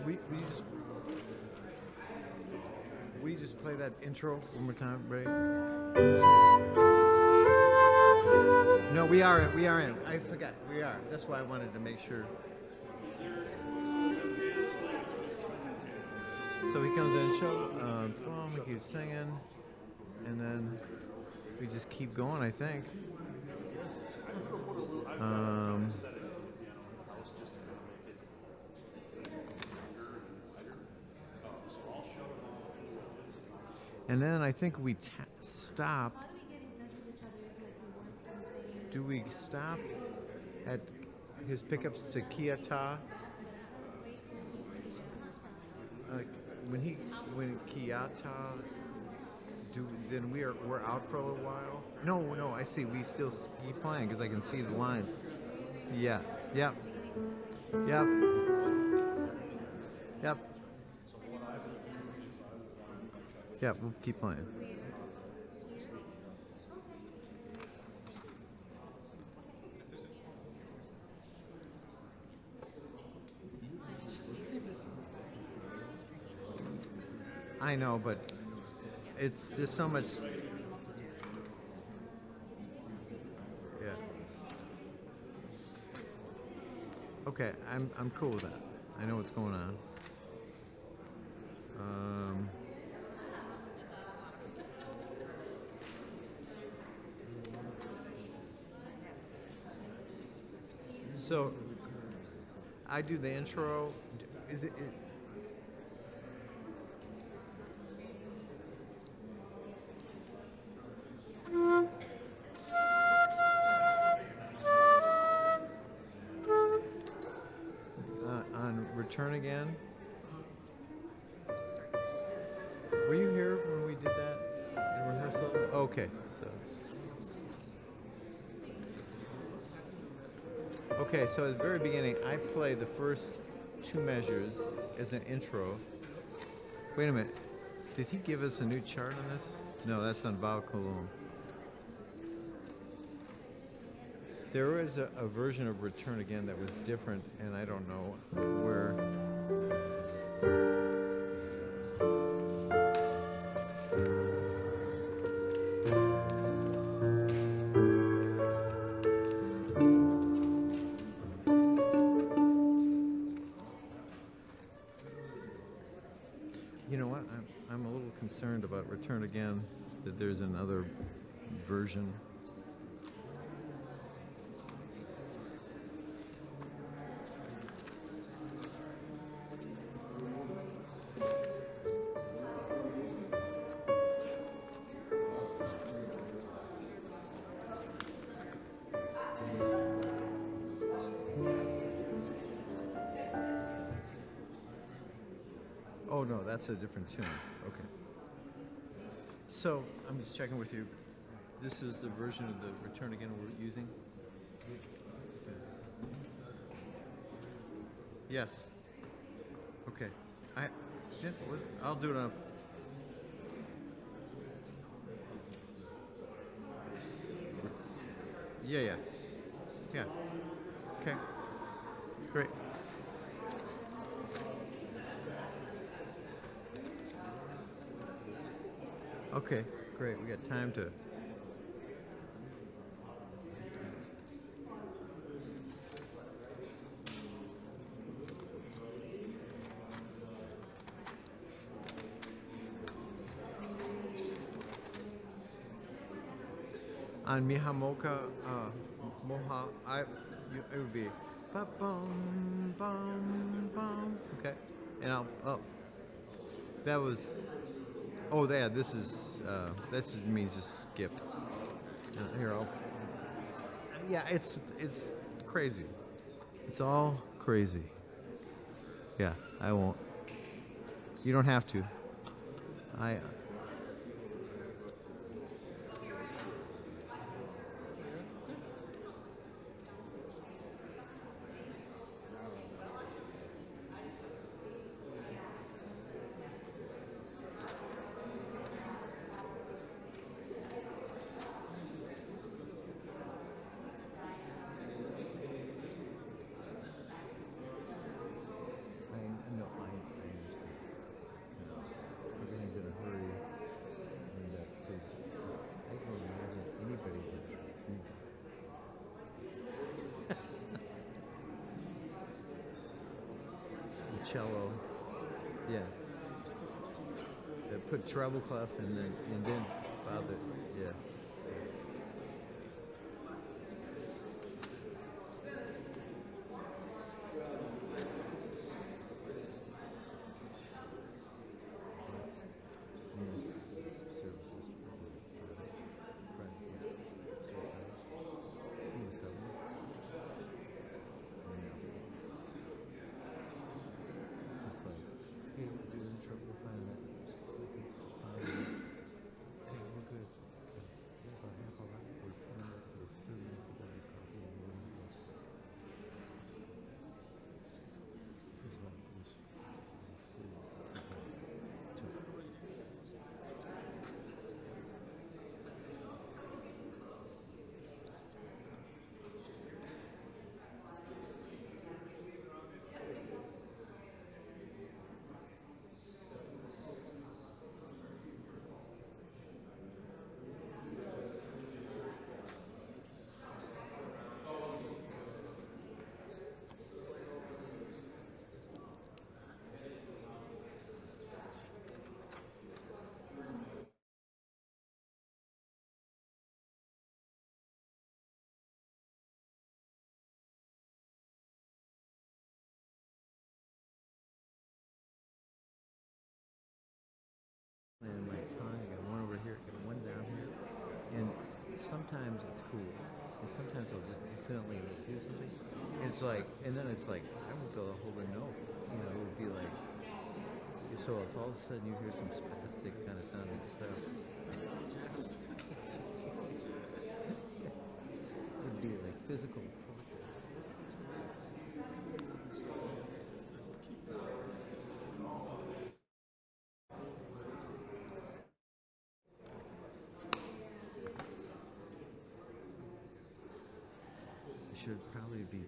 we just we just play that intro one more time, Ray? No, we are in. I forgot. We are. That's why I wanted to make sure. So he comes in, show, boom, he keeps singing, and then we just keep going, I think. And then I think we stop. How do we get in touch with each other if like we want something? Do we stop at his pickups to Kiata? When Kiata then we're out for a little while. No, I see. We still keep playing because I can see the line. Yeah. Yep. Yeah, we'll keep playing. I know, but it's just so much. Yeah. Okay, I'm cool with that. I know what's going on. So I do the intro. Is it on Return Again? Were you here when we did that in rehearsal? Okay, so at the very beginning, I play the first two measures as an intro. Wait a minute. Did he give us a new chart on this? No, that's on Val Colomb. There was a version of Return Again that was different, and I don't know where. You know what? I'm a little concerned about Return Again, that there's another version. Oh no, that's a different tune. Okay. So I'm just checking with you. This is the version of the Return Again we're using? Yes. Okay. I'll do it on. Yeah. Okay. Great. Okay, great. We got time to. On Mihamoka, it would be ba-bum, bum, bum. Okay, and that was. Oh, yeah. This means just skip. Here, Yeah, it's crazy. It's all crazy. Yeah, I won't. You don't have to. No, I cello. Yeah. Put treble clef and then father. Yeah. Just like, hey, dude, in trouble finding that. Hey, we're good. Yeah, about half hour. We're 20 minutes or 30 minutes ago. You probably it's like this. And my tongue, I got one over here, got one down here. And sometimes it's cool. And sometimes I'll just accidentally do something. And it's like, and then it's like, I won't be able to hold a note. You know, it would be like, so if all of a sudden you hear some spastic kind of sounding stuff, it'd be like physical torture. It should probably be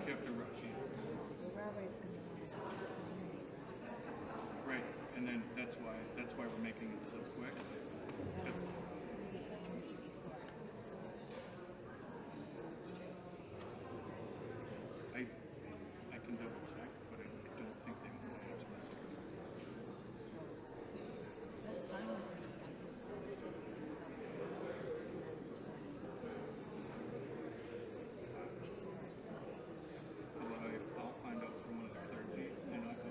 like you have to rush it. Right, and then that's why we're making it so quick. 'Cause I can double check, but I don't think they want to answer that. I'll find out from one of the clergy, and I'll go.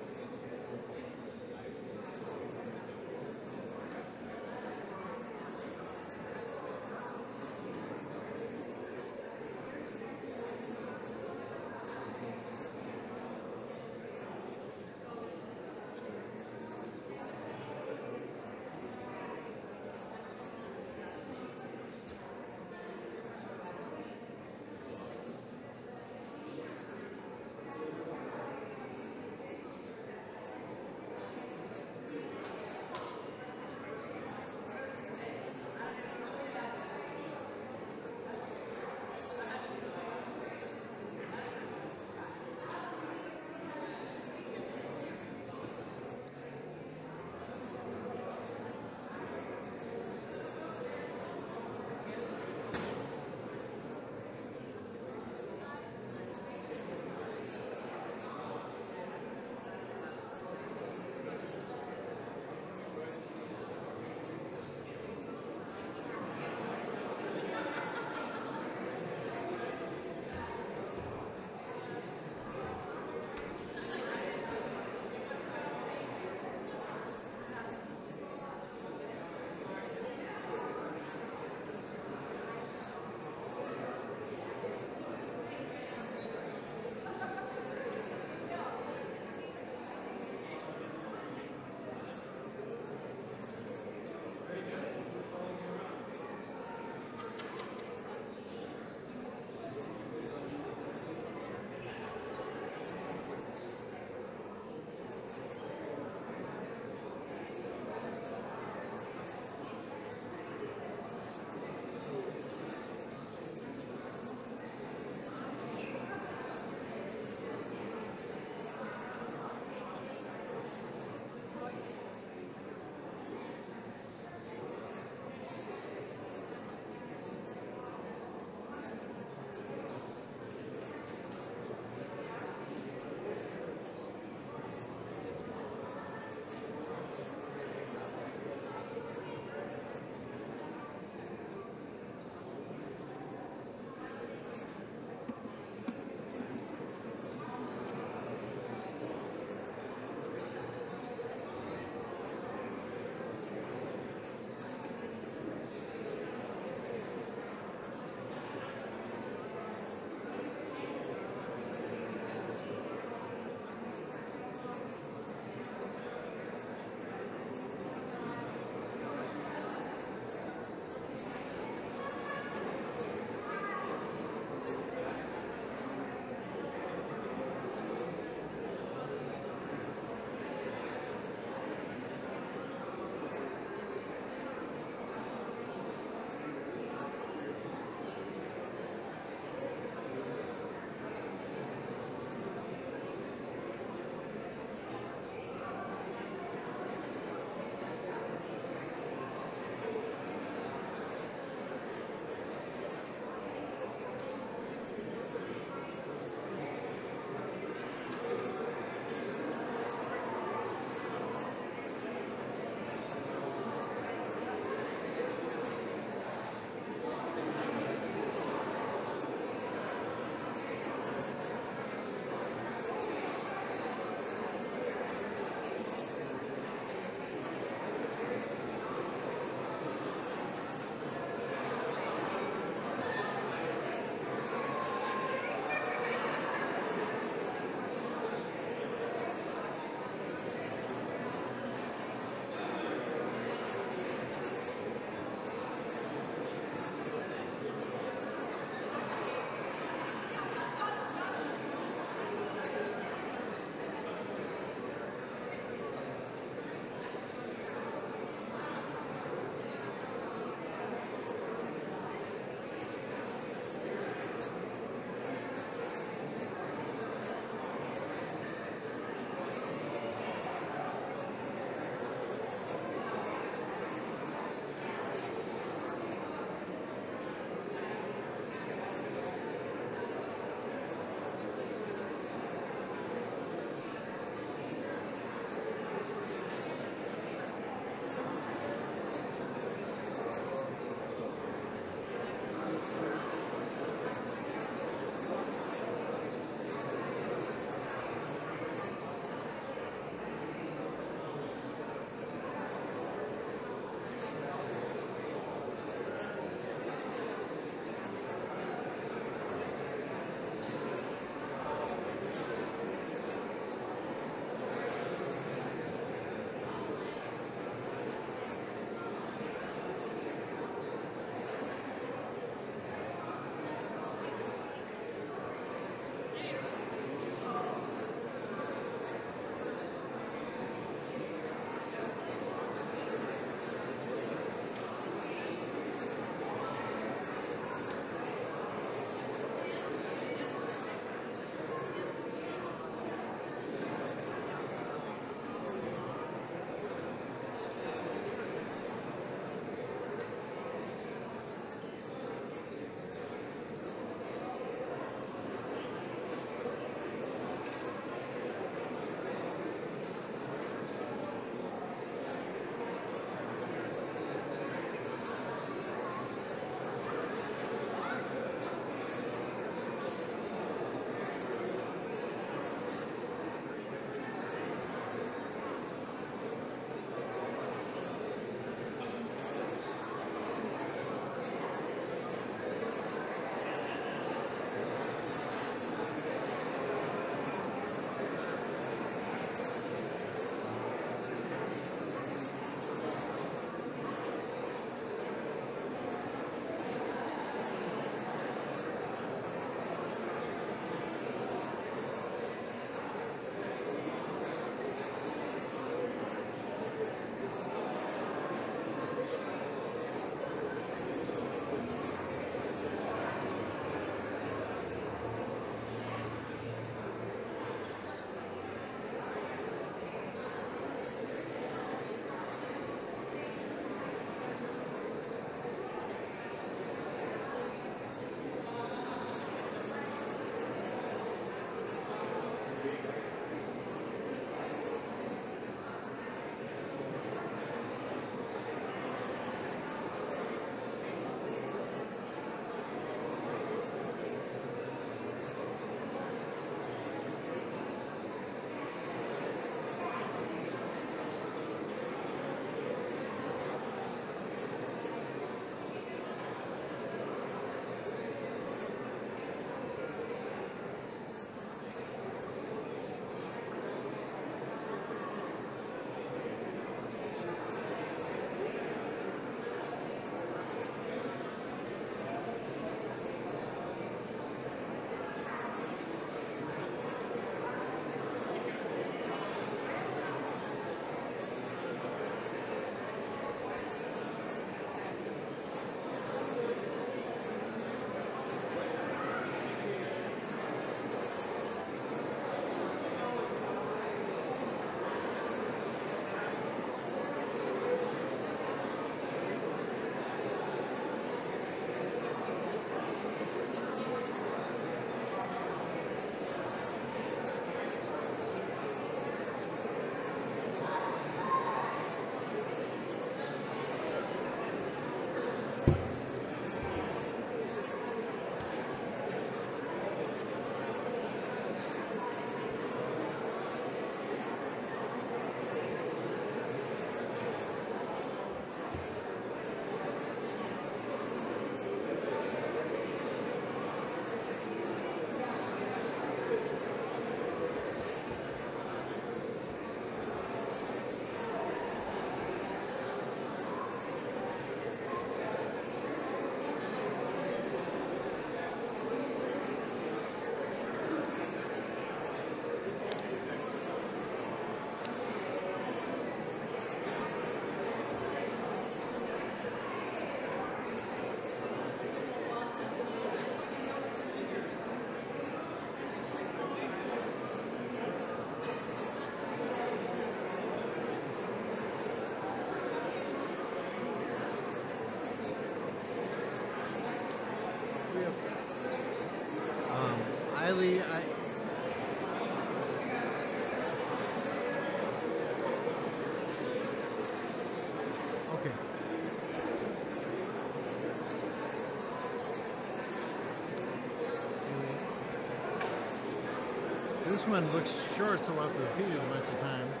This one looks short, so we'll have to repeat it a bunch of times.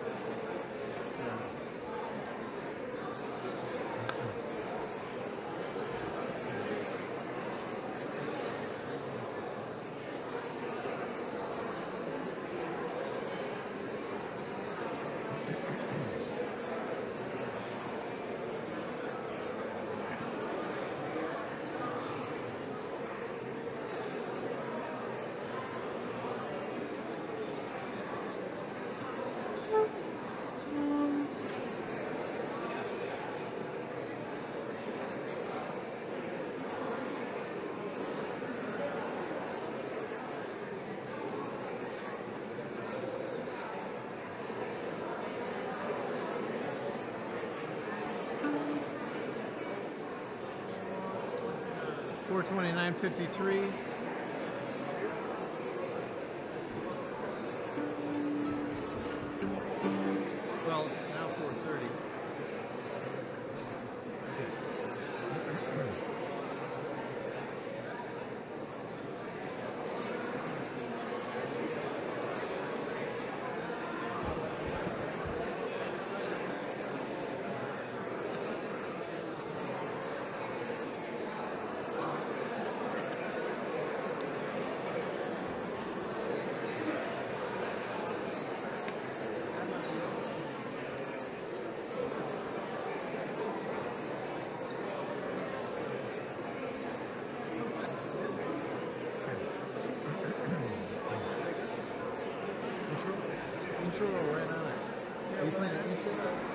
Yeah. 429.53. Well, it's now 4:30. Intro or right on it? Yeah, you playing the intro?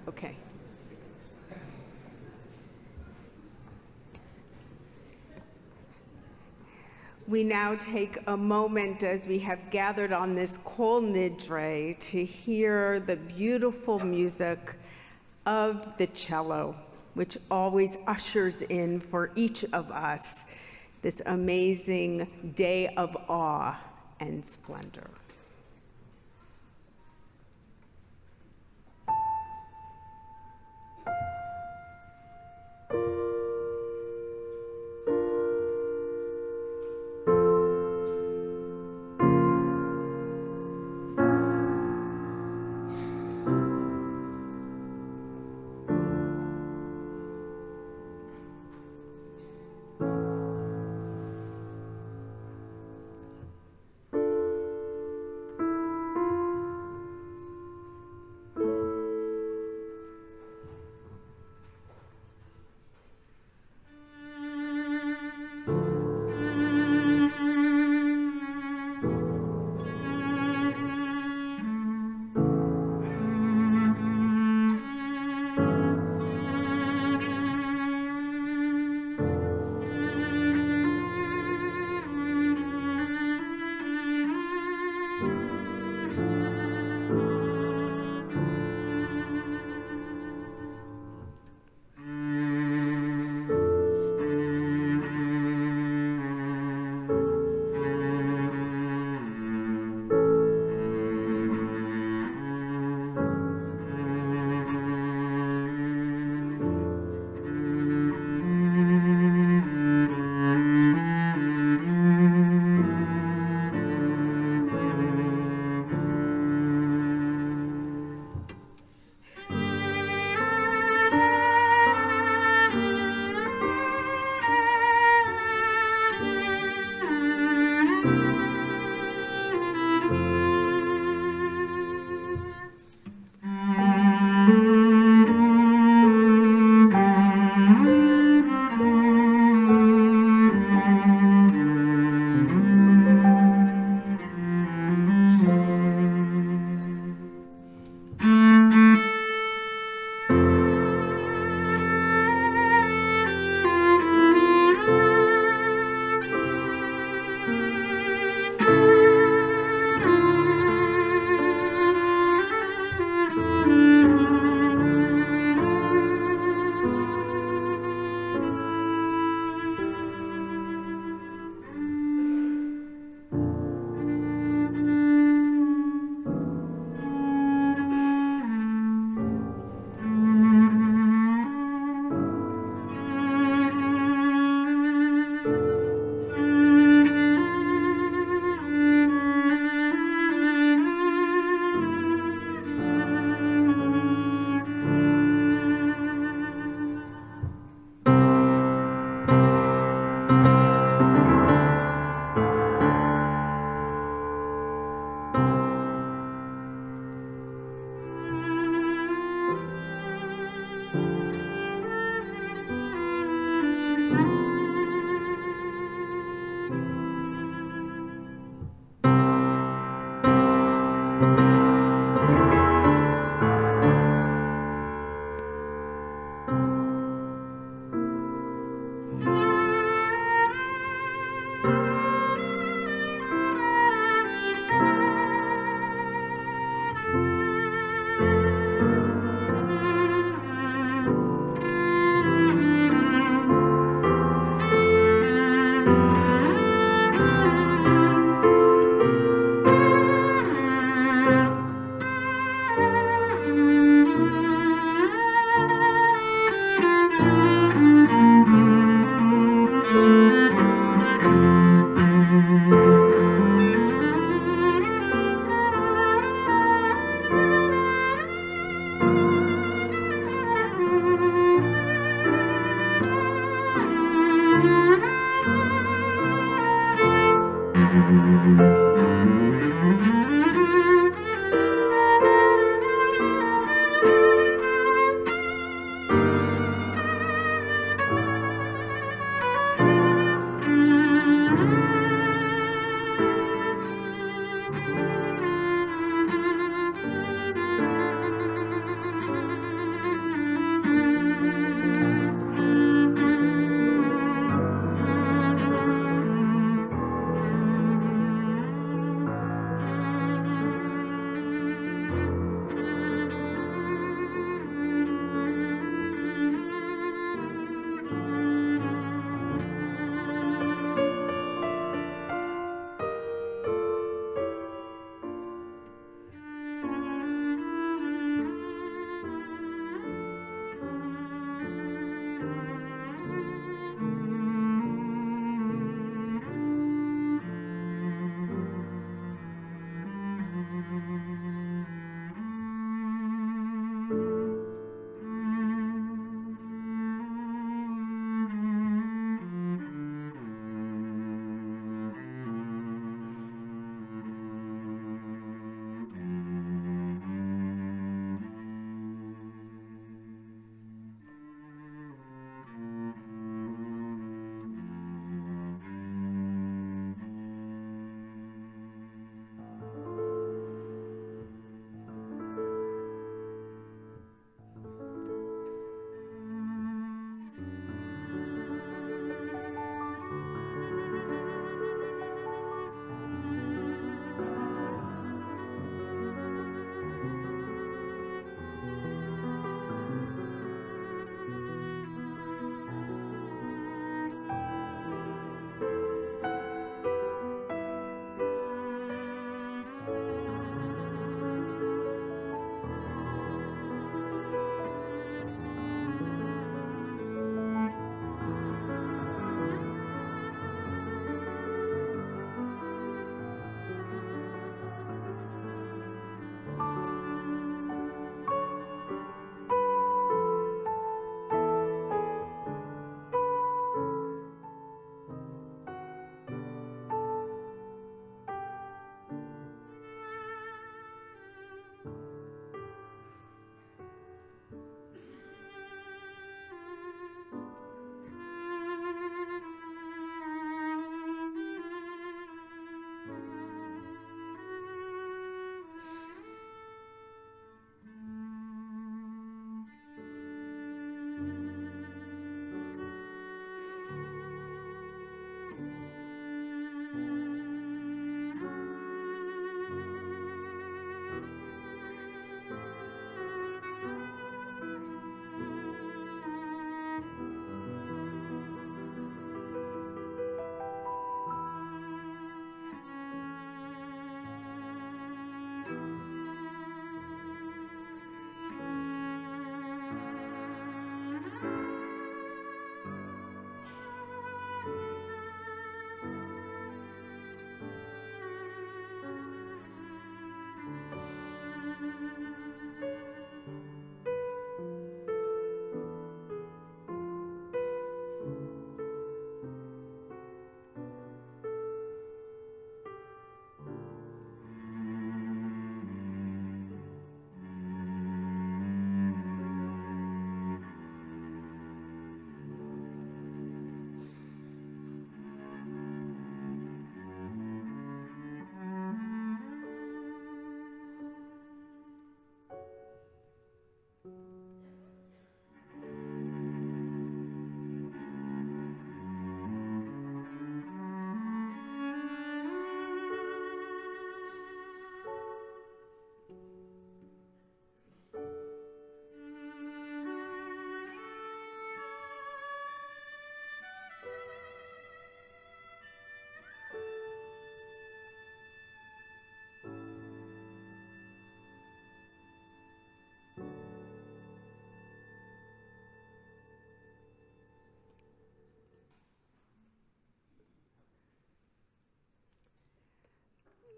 Okay. We now take a moment as we have gathered on this Kol Nidre to hear the beautiful music of the cello, which always ushers in for each of us this amazing day of awe and splendor.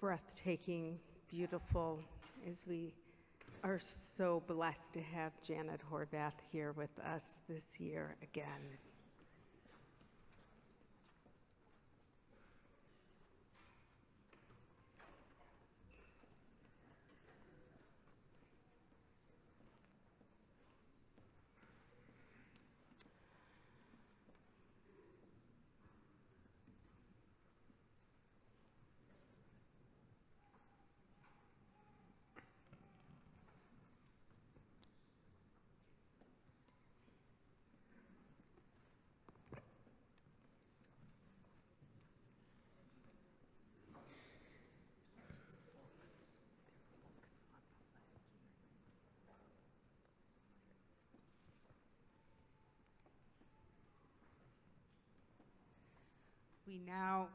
breathtaking, beautiful, as we are so blessed to have Janet Horvath here with us this year again. We now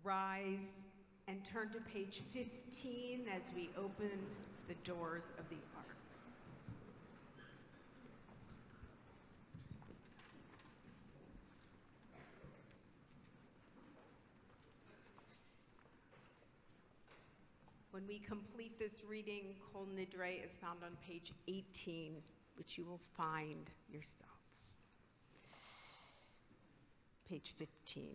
rise and turn to page 15 as we open the doors of the ark. When we complete this reading, Kol Nidre is found on page 18, which you will find yourselves. Page 15.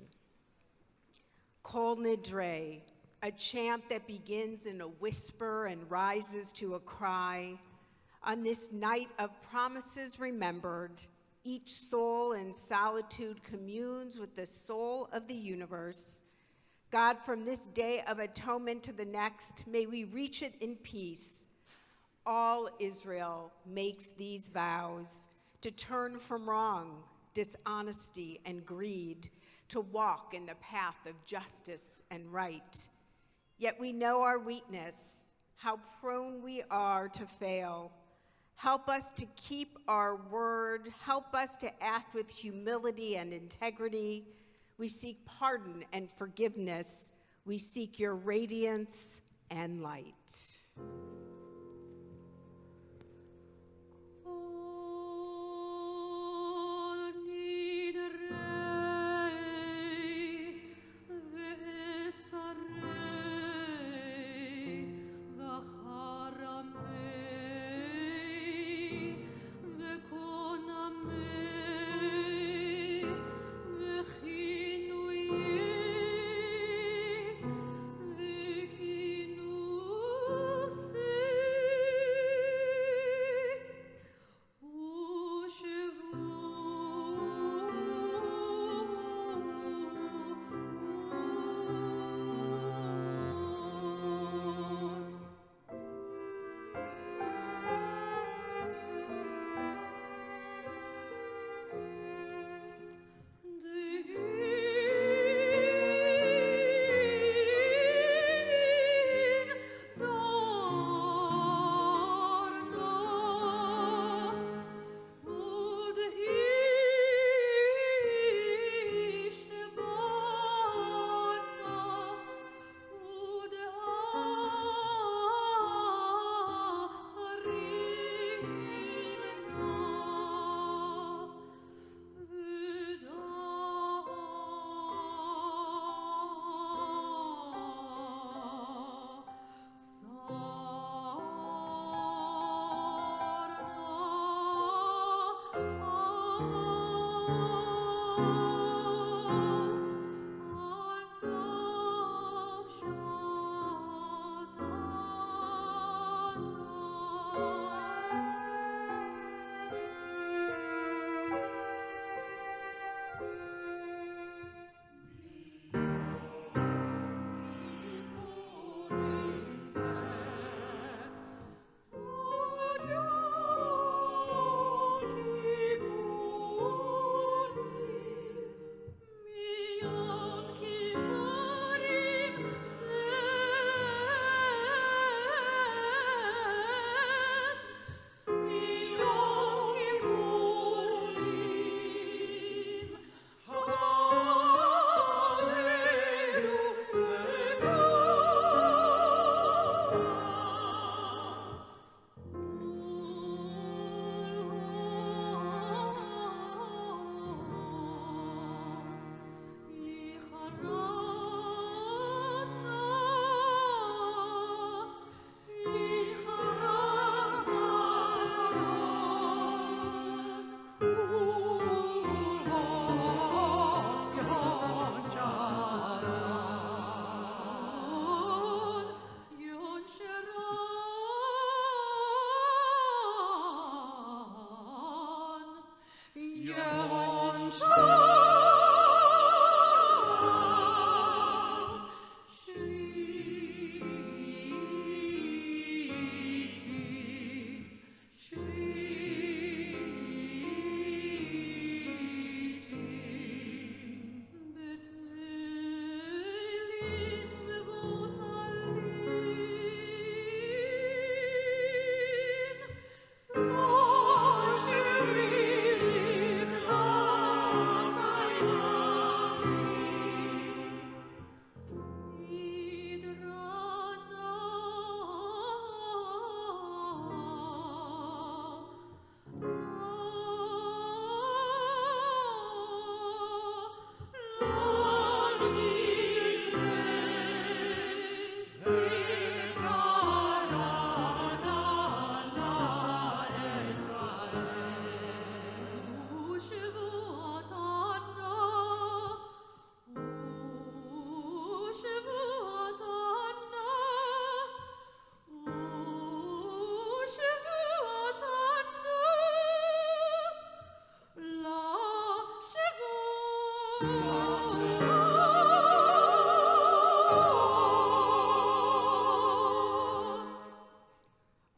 Kol Nidre, a chant that begins in a whisper and rises to a cry. On this night of promises remembered, each soul in solitude communes with the soul of the universe. God, from this day of atonement to the next, may we reach it in peace. All Israel makes these vows to turn from wrong, dishonesty, and greed, to walk in the path of justice and right. Yet we know our weakness, how prone we are to fail. Help us to keep our word. Help us to act with humility and integrity. We seek pardon and forgiveness. We seek your radiance and light. Say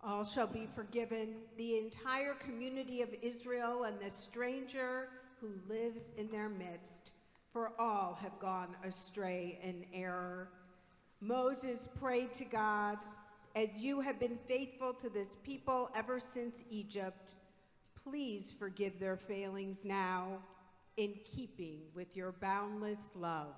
All shall be forgiven, the entire community of Israel and the stranger who lives in their midst, for all have gone astray in error. Moses prayed to God, as you have been faithful to this people ever since Egypt, please forgive their failings now, in keeping with your boundless love.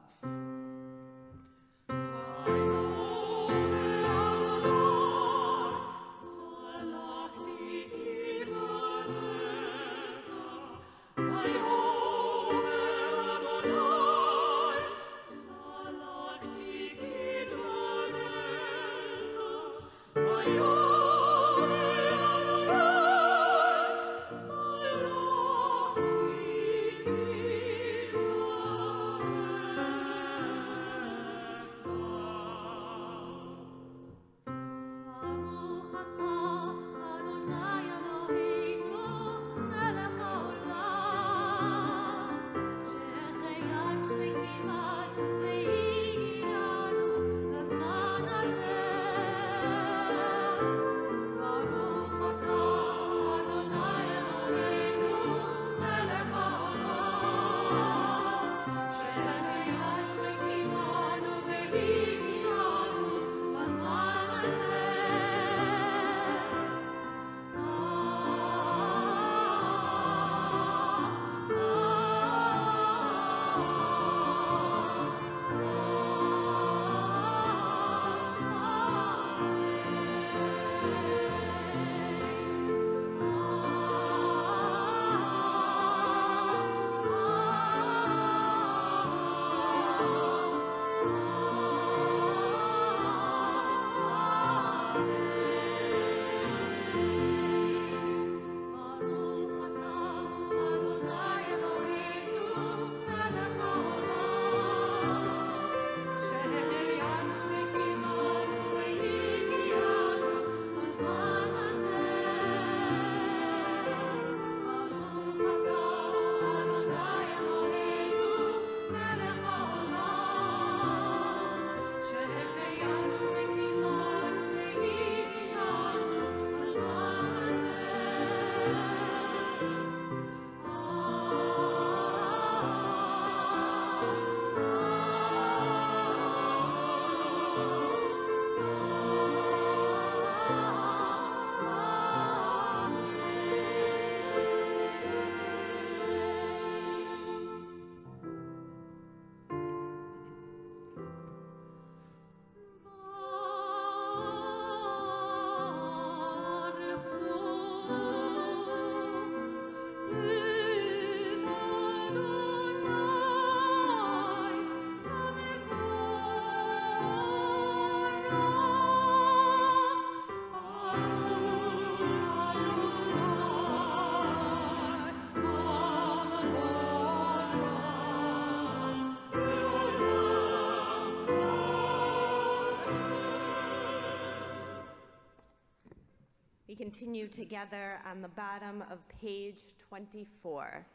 Continue together on the bottom of page 24.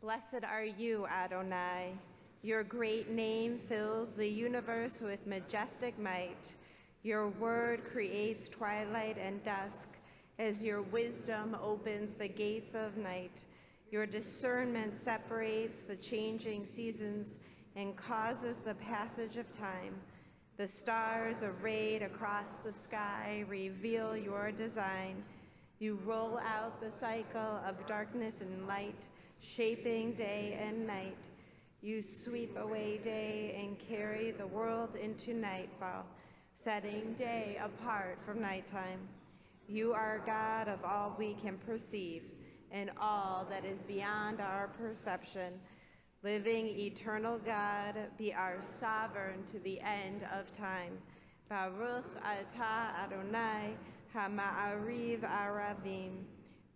Blessed are you, Adonai. Your great name fills the universe with majestic might. Your word creates twilight and dusk as your wisdom opens the gates of night. Your discernment separates the changing seasons and causes the passage of time. The stars arrayed across the sky reveal your design. You roll out the cycle of darkness and light, shaping day and night. You sweep away day and carry the world into nightfall, setting day apart from nighttime. You are God of all we can perceive and all that is beyond our perception. Living eternal God, be our sovereign to the end of time. Baruch atah Adonai hama'ariv aravim.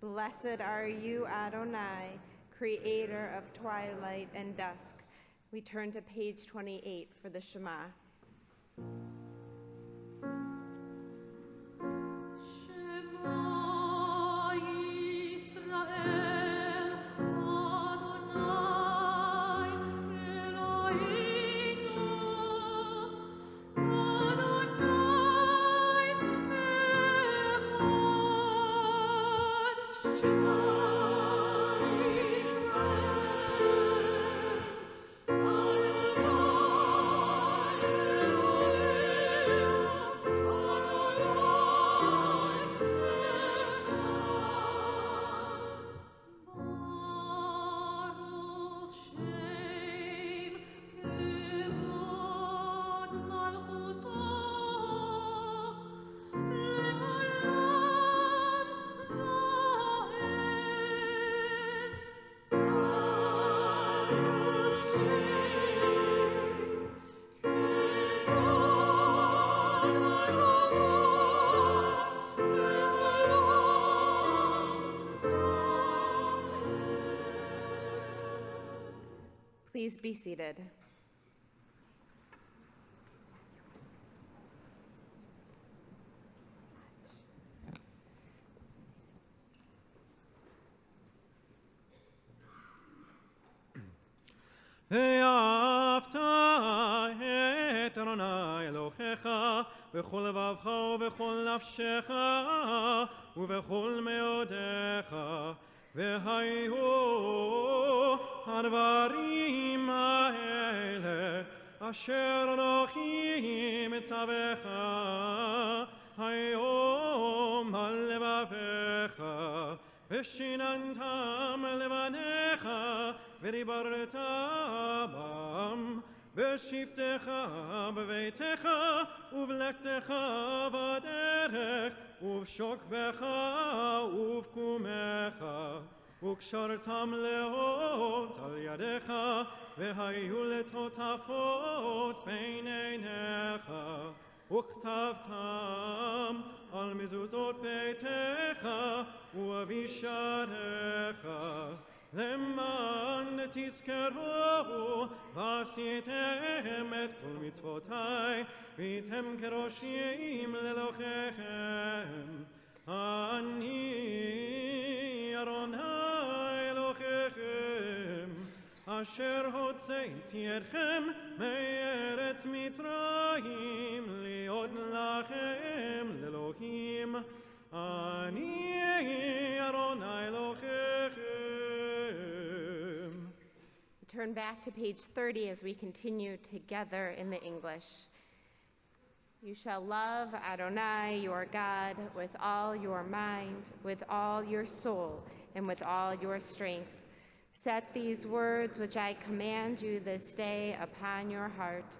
Blessed are you, Adonai, creator of twilight and dusk. We turn to page 28 for the Shema. Shema Yisrael, Adonai Please be seated. ואהבת את אדוני אלוהיך בכל לבבך ובכל נפשך ובכל מאודיך, והיו הדברים האלה אשר אנוכי מצווך היום על לבביך, ושיננתם לבניך ודיברת בם בשבתך בביתך ובלכתך בדרך ובשוכבך ובקומך, וקשרתם לאות על ידיך והיו לטוטפות בין עיניך, וכתבתם על מזוזות ביתך ובשעריך, למען תזכרו ועשיתם את כל מצוותי והייתם קדושים לאלוהיכם. אני אדוני אלוהיכם אשר הוצאתי אתכם מארץ מצרים להיות לכם לאלוהים. אני אדוני אלוהיכם. Turn back to page 30 as we continue together in the English. You shall love Adonai your God with all your mind, with all your soul, and with all your strength. Set these words which I command you this day upon your heart.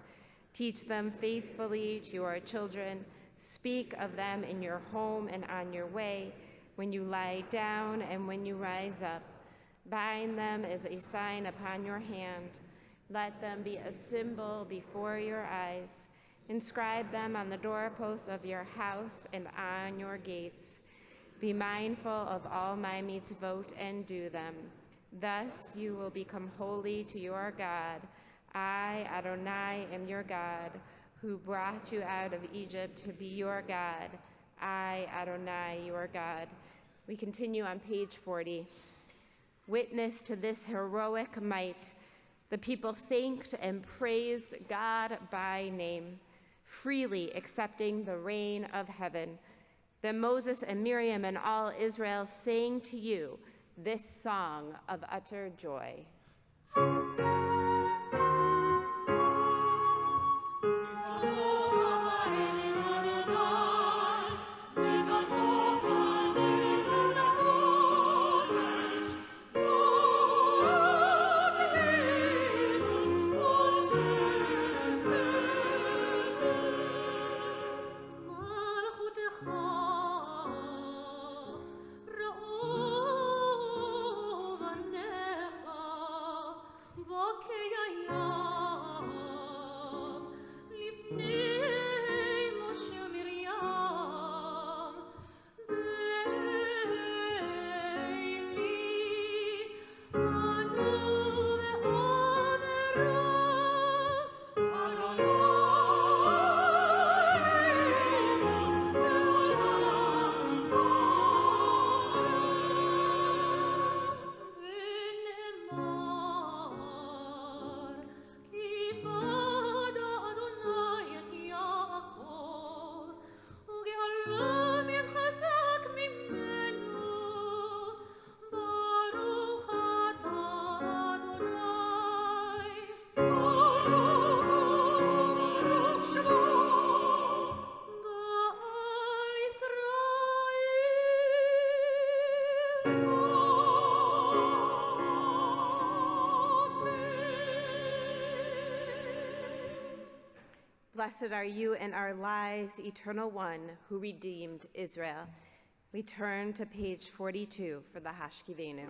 Teach them faithfully to your children. Speak of them in your home and on your way, when you lie down and when you rise up. Bind them as a sign upon your hand. Let them be a symbol before your eyes. Inscribe them on the doorposts of your house and on your gates. Be mindful of all my mitzvot and do them. Thus you will become holy to your God. I, Adonai, am your God, who brought you out of Egypt to be your God. I, Adonai, your God. We continue on page 40. Witness to this heroic might, the people thanked and praised God by name, freely accepting the rain of heaven. Then Moses and Miriam and all Israel sang to you this song of utter joy. Blessed are you in our lives, Eternal One, who redeemed Israel. We turn to page 42 for the Hashkivenu.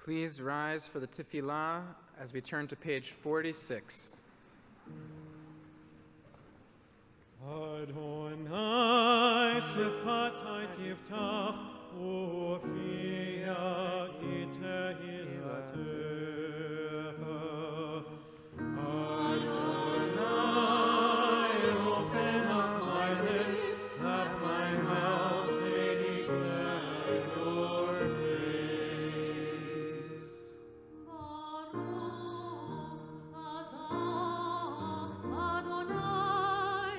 Please rise for the tefillah as we turn to page 46. Adonai shefatai tiftach ufia ki tehilatecha. Adonai, open up my lips, that my mouth may declare your praise. Baruch atah Adonai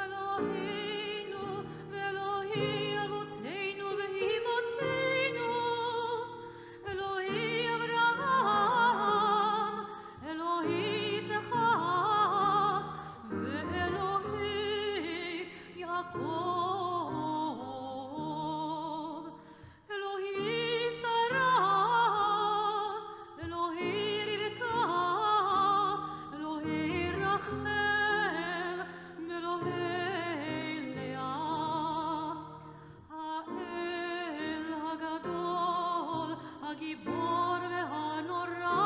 Eloheinu ve'Elohi Avotenu ve'Imotenu Elohi Avraham Elohi Yitzchak ve'Elohi Yaakov Elohi Sarah Elohi Rivka Elohi Rachel Elohi Leah Ha'el Hagadol Hagibor ve'Hanora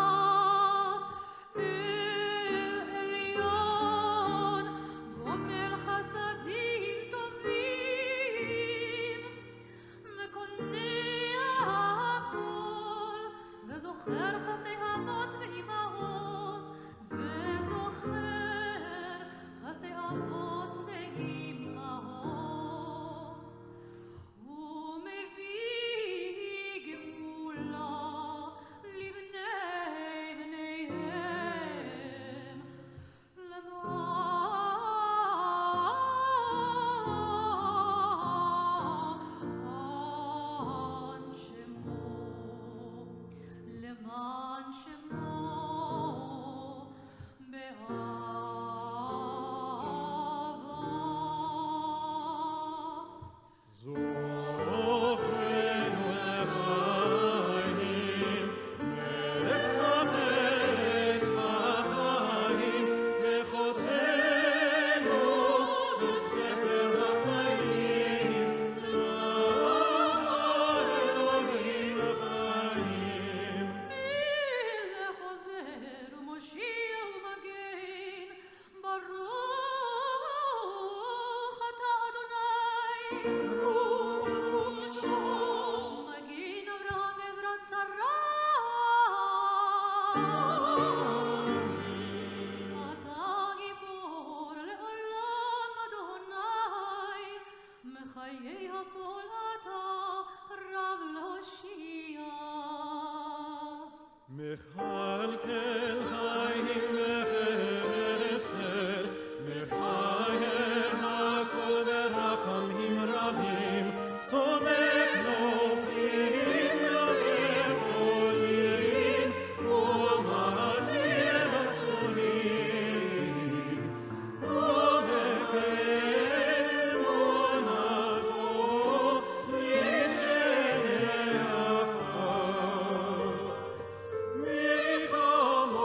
El Elyon Gomel Chasadim Tovim מקונע הכל, וזוכר חסדי אבות ואימהות, וזוכר חסדי אבות ואימהות. ומביא גאולה לבני בניהם, למען שמו באהבה. זוכרנו לחיים, מלך חפץ בחיים, וחותנו בספר החיים, לאלוהים החיים. מלך עוזר ומושיע ומגן, ברוך אתה אדוני. מגן אברהם בעזרת שרה. אתה גיבור לעולם אדוני, מחיי הכל אתה רב להושיע. מכלכל חיים וחסד, מחיי הכל ברחמים רבים, סומך נופלים לגבולים, ומתיר אסונים, ומקיים אמונתו משני עפר. מלחמו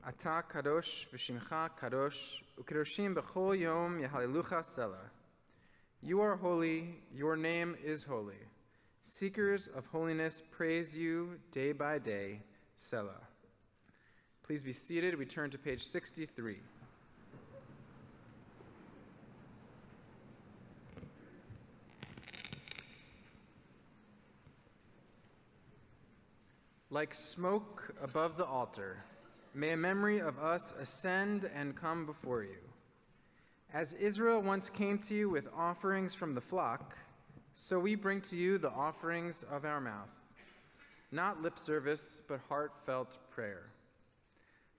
Ata kadosh v'shimcha kadosh ukedoshim b'chol yom yehalelucha selah. You are holy, your name is holy. Seekers of holiness praise you day by day, Selah. Please be seated. We turn to page 63. Like smoke above the altar, may a memory of us ascend and come before you. As Israel once came to you with offerings from the flock, so we bring to you the offerings of our mouth, not lip service, but heartfelt prayer.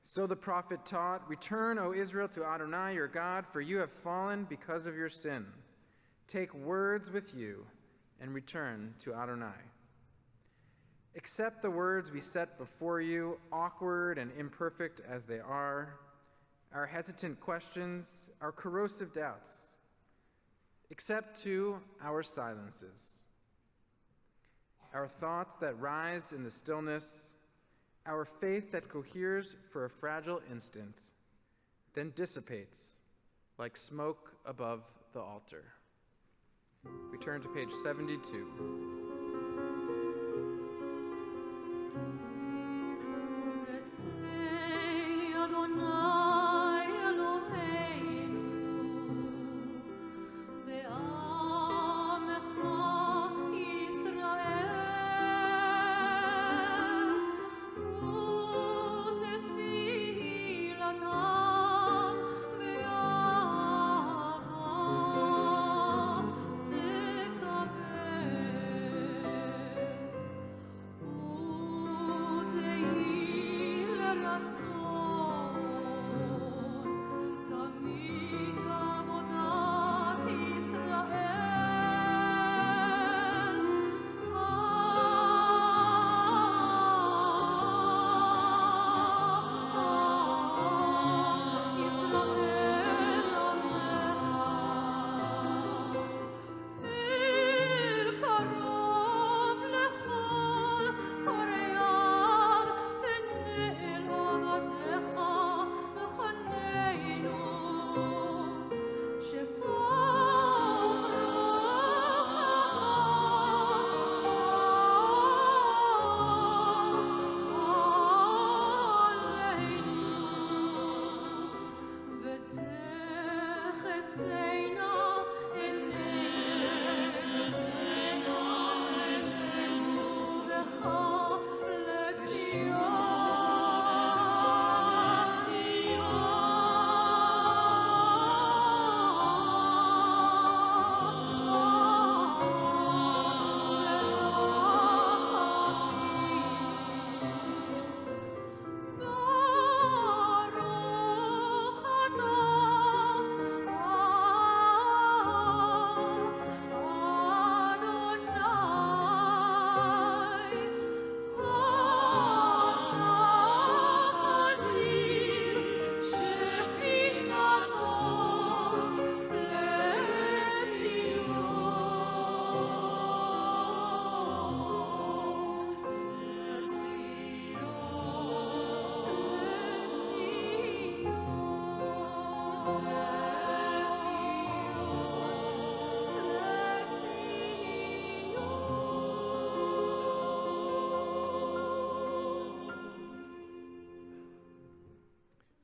So the prophet taught, "Return, O Israel, to Adonai your God, for you have fallen because of your sin. Take words with you and return to Adonai." Accept the words we set before you, awkward and imperfect as they are, our hesitant questions, our corrosive doubts. Accept, too, our silences, our thoughts that rise in the stillness, our faith that coheres for a fragile instant, then dissipates like smoke above the altar. We turn to page 72.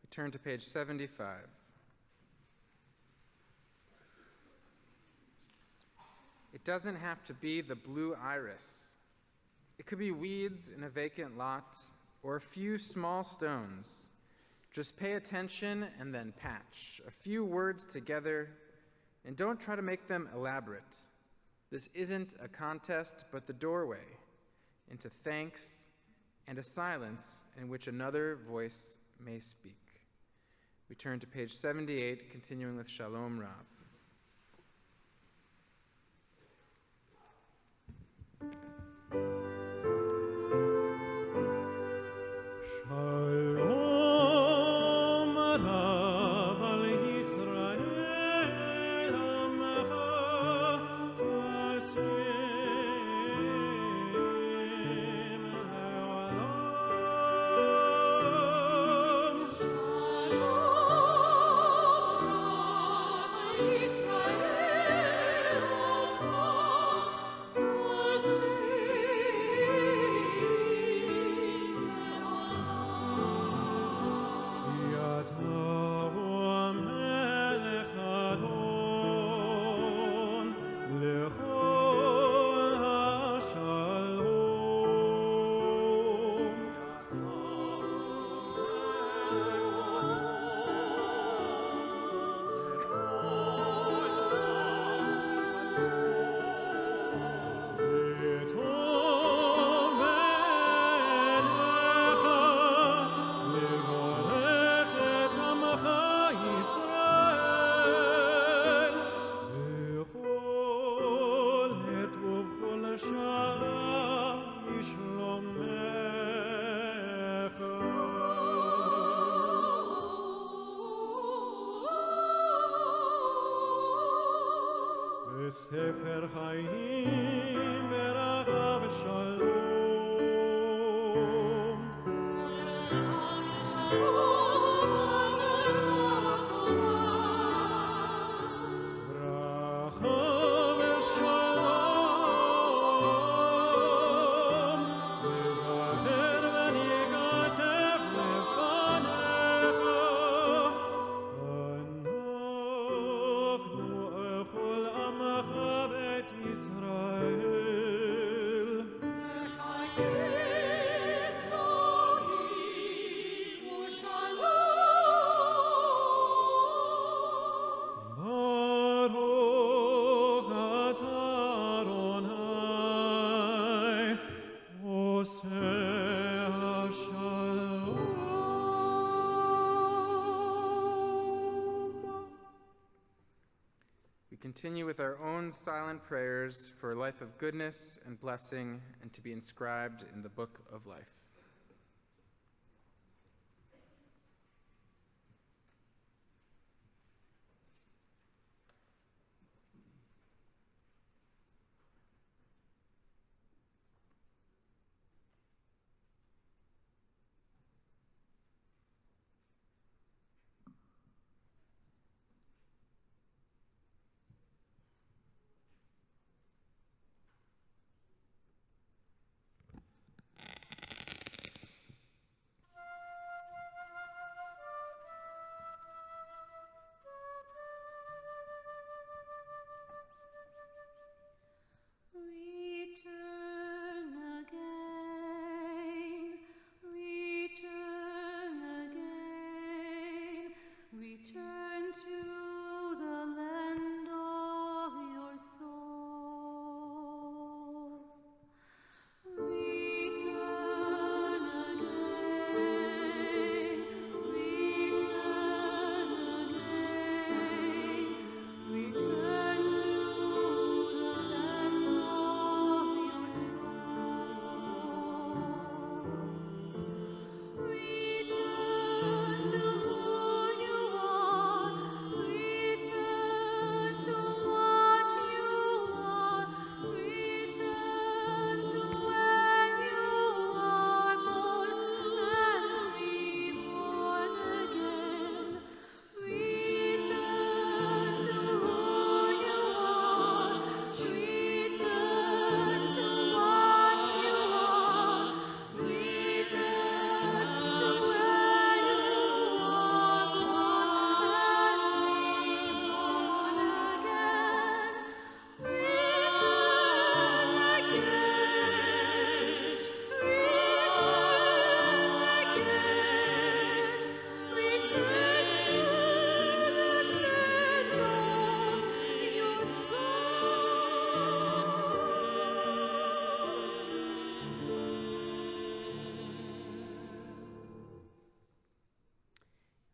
Turn to page 75. It doesn't have to be the blue iris. It could be weeds in a vacant lot or a few small stones. Just pay attention and then patch a few words together, and don't try to make them elaborate. This isn't a contest, but the doorway into thanks and a silence in which another voice may speak. We turn to page 78, continuing with Shalom Rav. Shalom Rav al Yisrael Amcha בספר חיים ברכה ושלום. Continue with our own silent prayers for a life of goodness and blessing and to be inscribed in the book of life. Return to the land of your soul. Return again, return again, return to the land of your soul. Return to who you are, return to what you are, return to where you are born and reborn again. Return to who you are, return to what you are, return to where you are born and reborn again. Return again, return to the land of your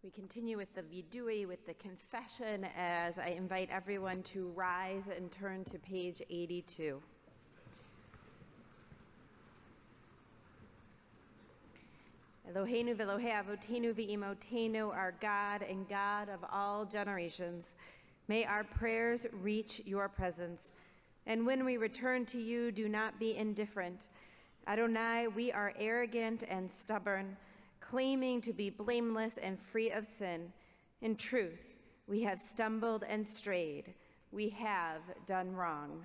We continue with the vidui, with the confession, as I invite everyone to rise and turn to page 82. Eloheinu v'Elohei avotenu v'imotenu, our God and God of all generations, may our prayers reach your presence. And when we return to you, do not be indifferent. Adonai, we are arrogant and stubborn, claiming to be blameless and free of sin. In truth, we have stumbled and strayed. We have done wrong.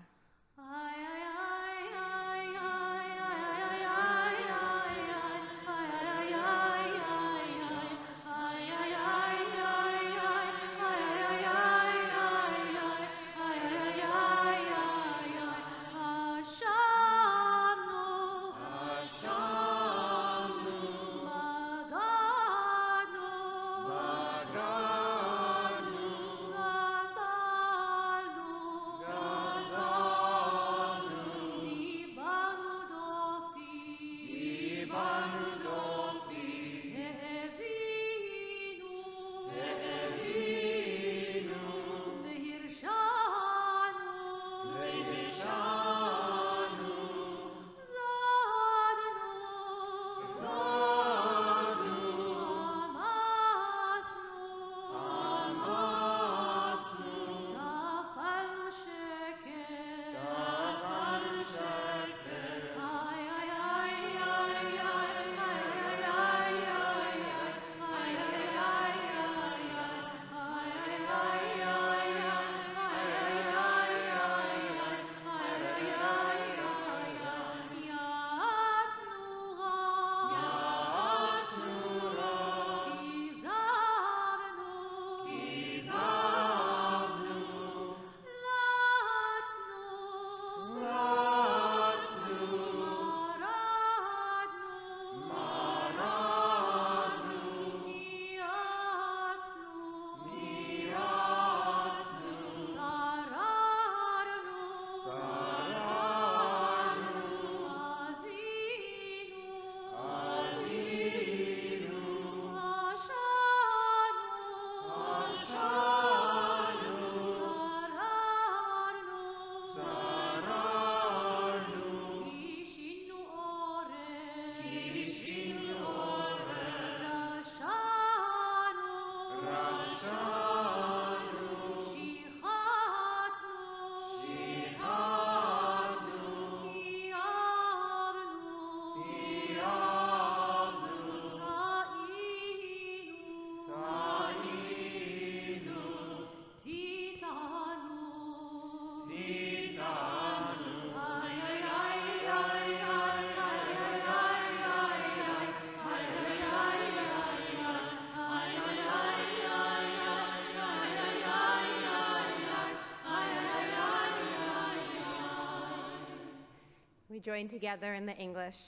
We join together in the English.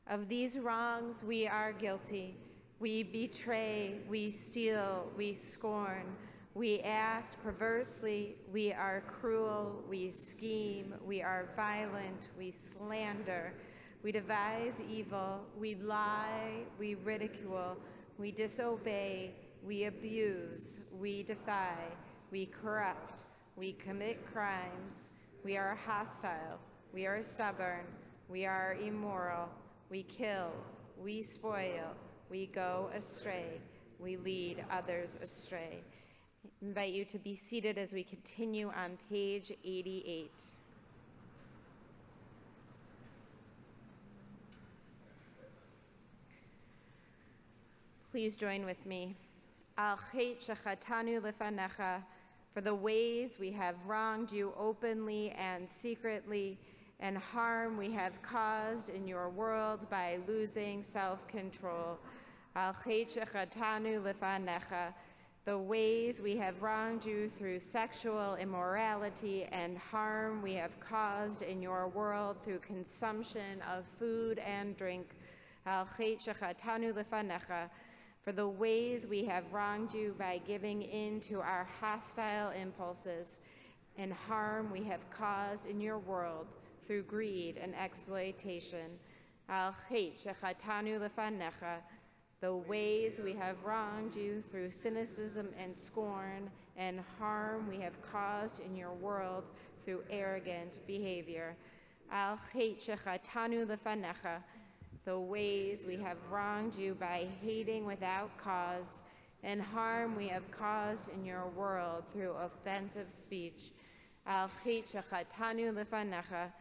Of these wrongs we are guilty. We betray, we steal, we scorn, we act perversely, we are cruel, we scheme, we are violent, we slander, we devise evil, we lie, we ridicule, we disobey, we abuse, we defy, we corrupt, we commit crimes, we are hostile, we are stubborn, we are immoral, we kill, we spoil, we go astray, we lead others astray. I invite you to be seated as we continue on page 88. Please join with me. Al chet shechatanu lefanecha, for the ways we have wronged you openly and secretly, and harm we have caused in your world by losing self-control. Al chet shechatanu lefanecha, the ways we have wronged you through sexual immorality and harm we have caused in your world through consumption of food and drink. Al chet shechatanu lefanecha, for the ways we have wronged you by giving in to our hostile impulses and harm we have caused in your world through greed and exploitation. Al chet shechatanu lefanecha, the ways we have wronged you through cynicism and scorn and harm we have caused in your world through arrogant behavior. Al chet shechatanu lefanecha, the ways we have wronged you by hating without cause and harm we have caused in your world through offensive speech. Al chet shechatanu lefanecha,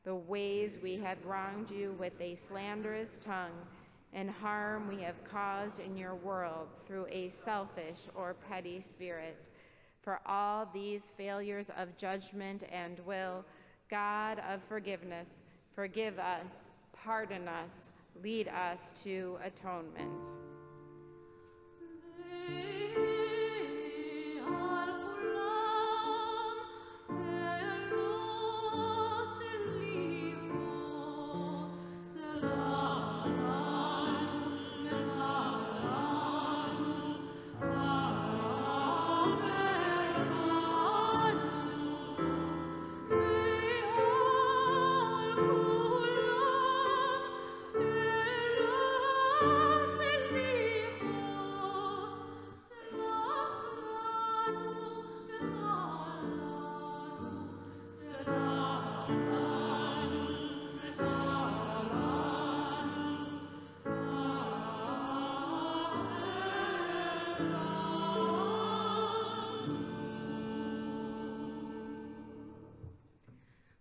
the ways we have wronged you with a slanderous tongue and harm we have caused in your world through a selfish or petty spirit. For all these failures of judgment and will, God of forgiveness, forgive us, pardon us, lead us to atonement.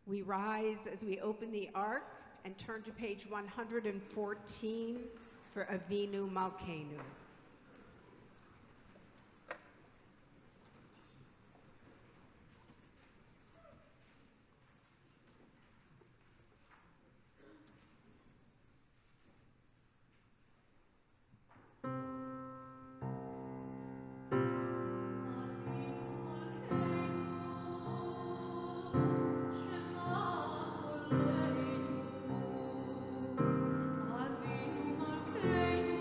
We rise as we open the Ark and turn to page 114 for Avinu Malkeinu. Avinu Malkeinu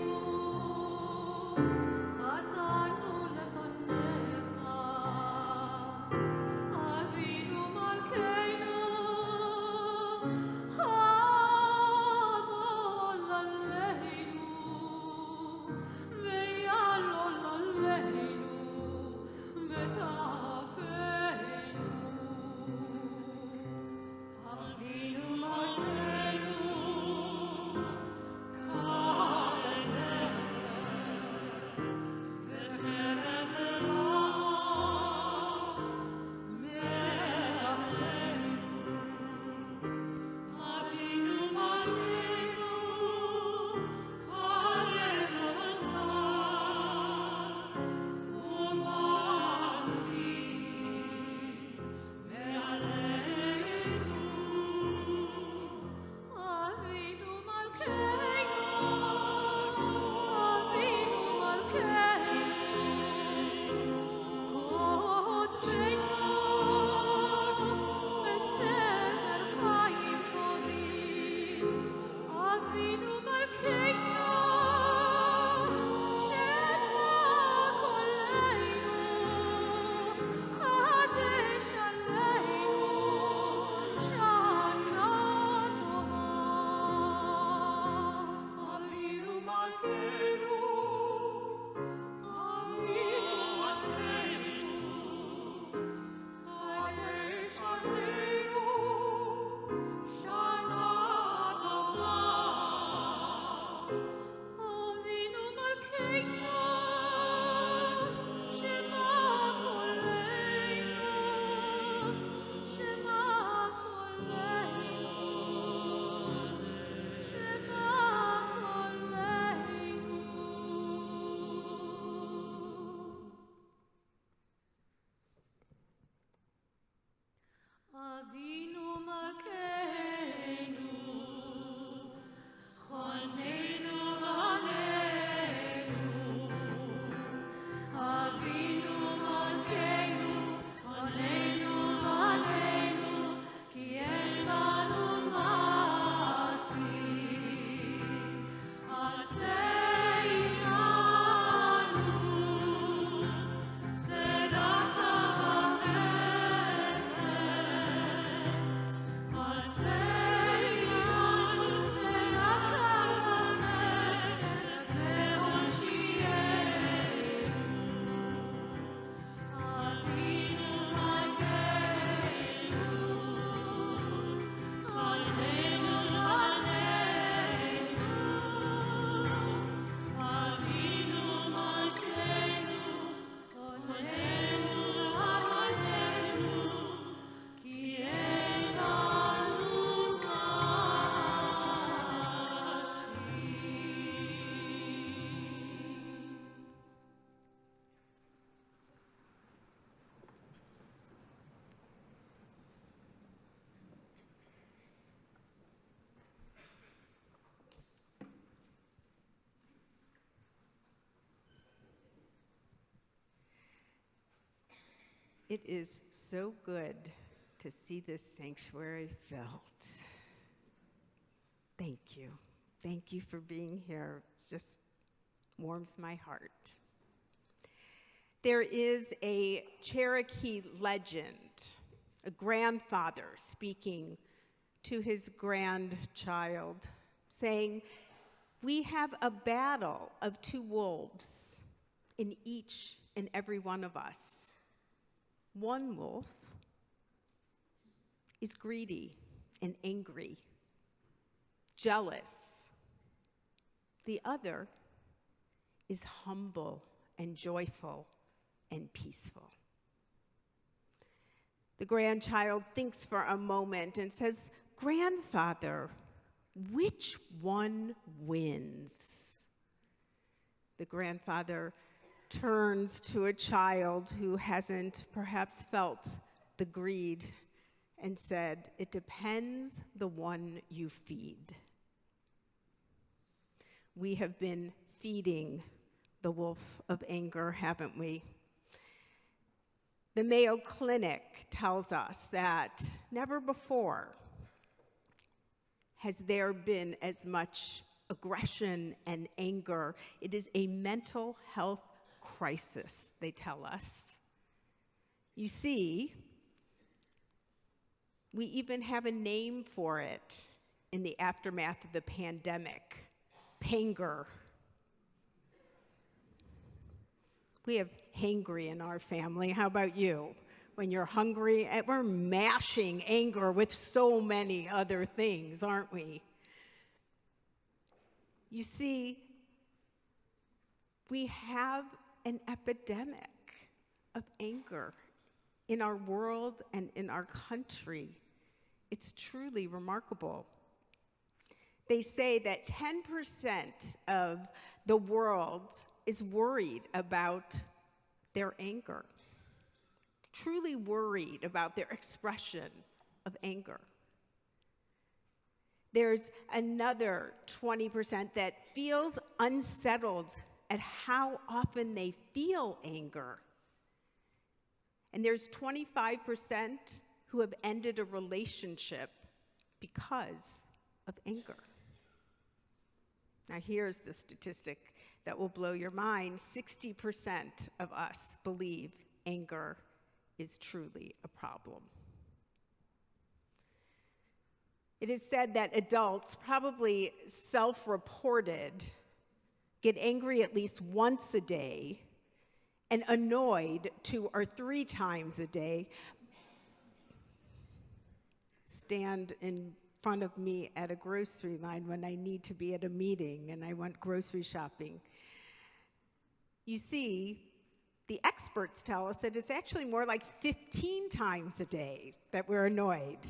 It is so good to see this sanctuary filled. Thank you. Thank you for being here. It just warms my heart. There is a Cherokee legend, a grandfather speaking to his grandchild, saying, "We have a battle of two wolves in each and every one of us. One wolf is greedy and angry, jealous. The other is humble and joyful and peaceful." The grandchild thinks for a moment and says, "Grandfather, which one wins?" The grandfather turns to a child who hasn't perhaps felt the greed and said, "It depends the one you feed." We have been feeding the wolf of anger, haven't we? The Mayo Clinic tells us that never before has there been as much aggression and anger. It is a mental health crisis, they tell us. You see, we even have a name for it in the aftermath of the pandemic, panger. We have hangry in our family. How about you? When you're hungry, we're mashing anger with so many other things, aren't we? You see, we have an epidemic of anger in our world and in our country. It's truly remarkable. They say that 10% of the world is worried about their anger, truly worried about their expression of anger. There's another 20% that feels unsettled at how often they feel anger. And there's 25% who have ended a relationship because of anger. Now here's the statistic that will blow your mind. 60% of us believe anger is truly a problem. It is said that adults, probably self-reported, get angry at least once a day and annoyed 2 or 3 times a day. Stand in front of me at a grocery line when I need to be at a meeting and I went grocery shopping. You see, the experts tell us that it's actually more like 15 times a day that we're annoyed.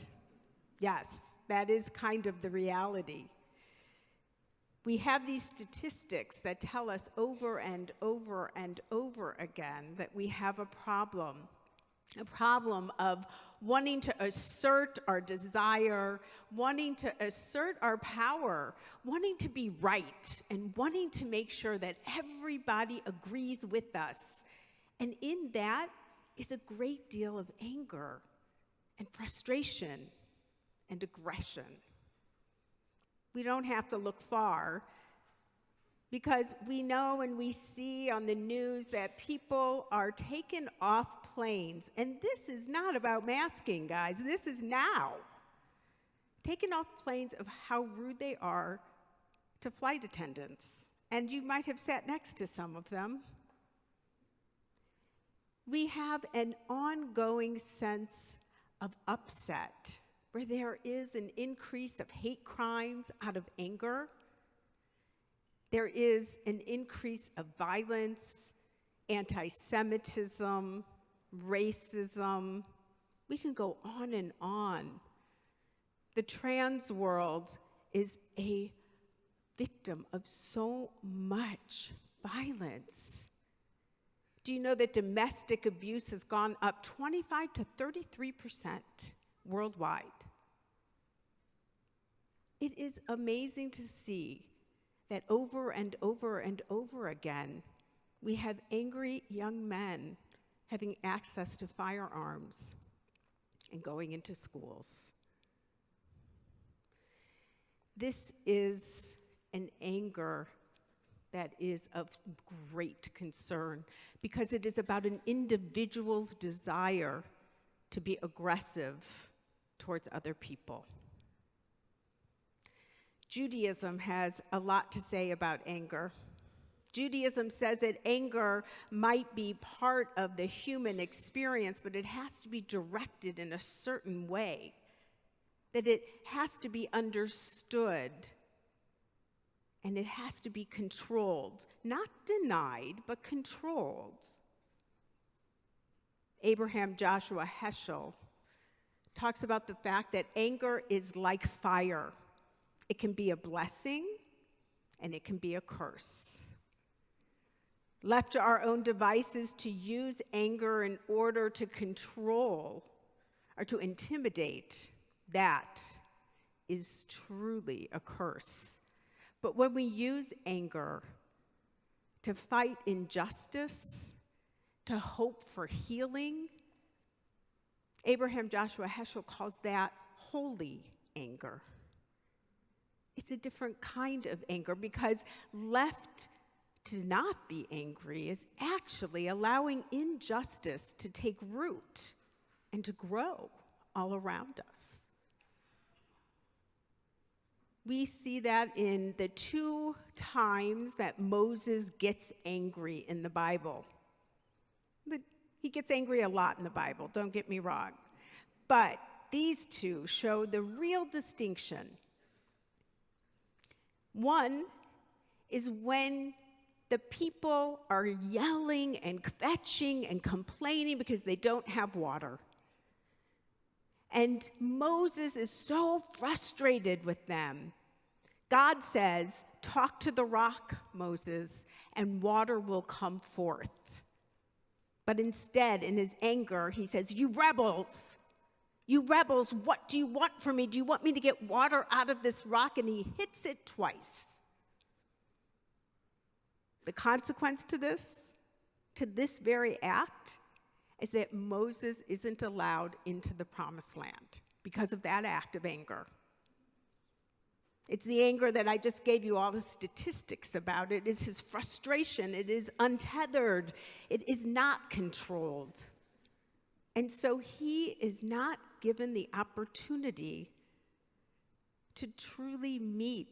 Yes, that is kind of the reality. We have these statistics that tell us over and over and over again that we have a problem of wanting to assert our desire, wanting to assert our power, wanting to be right, and wanting to make sure that everybody agrees with us. And in that is a great deal of anger and frustration and aggression. We don't have to look far because we know and we see on the news that people are taken off planes. And this is not about masking, guys. This is now. Taken off planes of how rude they are to flight attendants. And you might have sat next to some of them. We have an ongoing sense of upset where there is an increase of hate crimes out of anger. There is an increase of violence, anti-Semitism, racism. We can go on and on. The trans world is a victim of so much violence. Do you know that domestic abuse has gone up 25 to 33% worldwide? It is amazing to see that over and over and over again, we have angry young men having access to firearms, and going into schools. This is an anger that is of great concern because it is about an individual's desire to be aggressive towards other people. Judaism has a lot to say about anger. Judaism says that anger might be part of the human experience, but it has to be directed in a certain way, that it has to be understood, and it has to be controlled, not denied, but controlled. Abraham Joshua Heschel talks about the fact that anger is like fire. It can be a blessing, and it can be a curse. Left to our own devices to use anger in order to control or to intimidate, that is truly a curse. But when we use anger to fight injustice, to hope for healing, Abraham Joshua Heschel calls that holy anger. It's a different kind of anger because left to not be angry is actually allowing injustice to take root and to grow all around us. We see that in the 2 times that Moses gets angry in the Bible. He gets angry a lot in the Bible, don't get me wrong. But these 2 show the real distinction. One is when the people are yelling and kvetching and complaining because they don't have water. And Moses is so frustrated with them. God says, "Talk to the rock, Moses, and water will come forth." But instead, in his anger, he says, "You rebels, what do you want from me? Do you want me to get water out of this rock?" And he hits it twice. The consequence to this very act, is that Moses isn't allowed into the promised land because of that act of anger. It's the anger that I just gave you all the statistics about. It is his frustration. It is untethered. It is not controlled. And so he is not given the opportunity to truly meet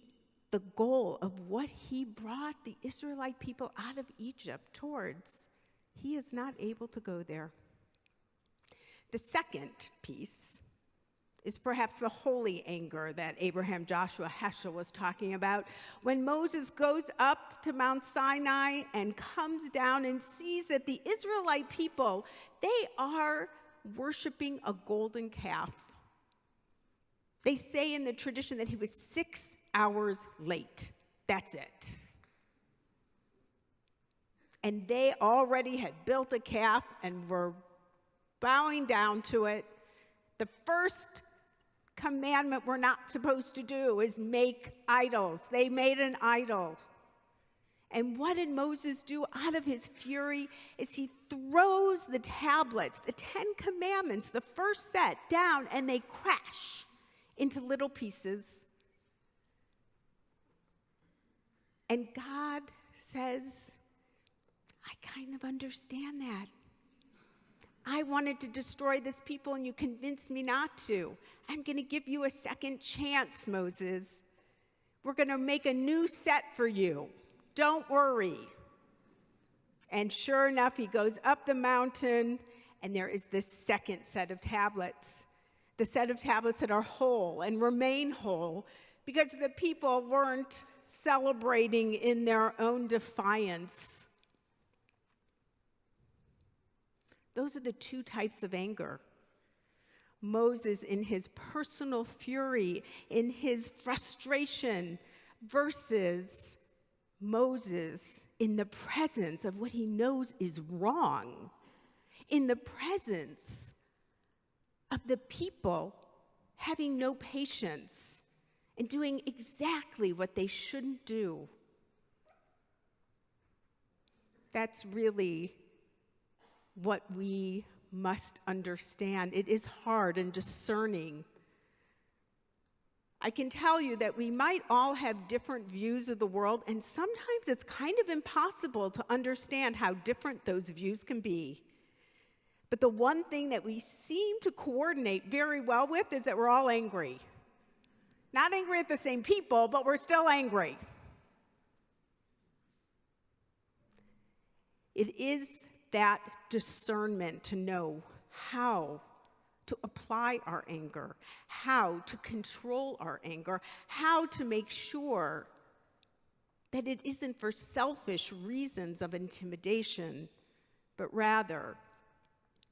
the goal of what he brought the Israelite people out of Egypt towards. He is not able to go there. The second piece is perhaps the holy anger that Abraham Joshua Heschel was talking about. When Moses goes up to Mount Sinai and comes down and sees that the Israelite people, they are worshiping a golden calf. They say in the tradition that he was 6 hours late. That's it. And they already had built a calf and were bowing down to it. The first commandment we're not supposed to do is make idols. They made an idol. And what did Moses do out of his fury is he throws the tablets, the 10 commandments, the first set, down, and they crash into little pieces. And God says, I kind of understand that. I wanted to destroy this people and you convinced me not to. I'm going to give you a second chance, Moses. We're going to make a new set for you. Don't worry. And sure enough, he goes up the mountain and there is this second set of tablets. The set of tablets that are whole and remain whole because the people weren't celebrating in their own defiance. Those are the 2 types of anger. Moses in his personal fury, in his frustration, versus Moses in the presence of what he knows is wrong, in the presence of the people having no patience and doing exactly what they shouldn't do. That's really what we must understand. It is hard and discerning. I can tell you that we might all have different views of the world, and sometimes it's kind of impossible to understand how different those views can be. But the one thing that we seem to coordinate very well with is that we're all angry. Not angry at the same people, but we're still angry. It is that discernment to know how to apply our anger, how to control our anger, how to make sure that it isn't for selfish reasons of intimidation, but rather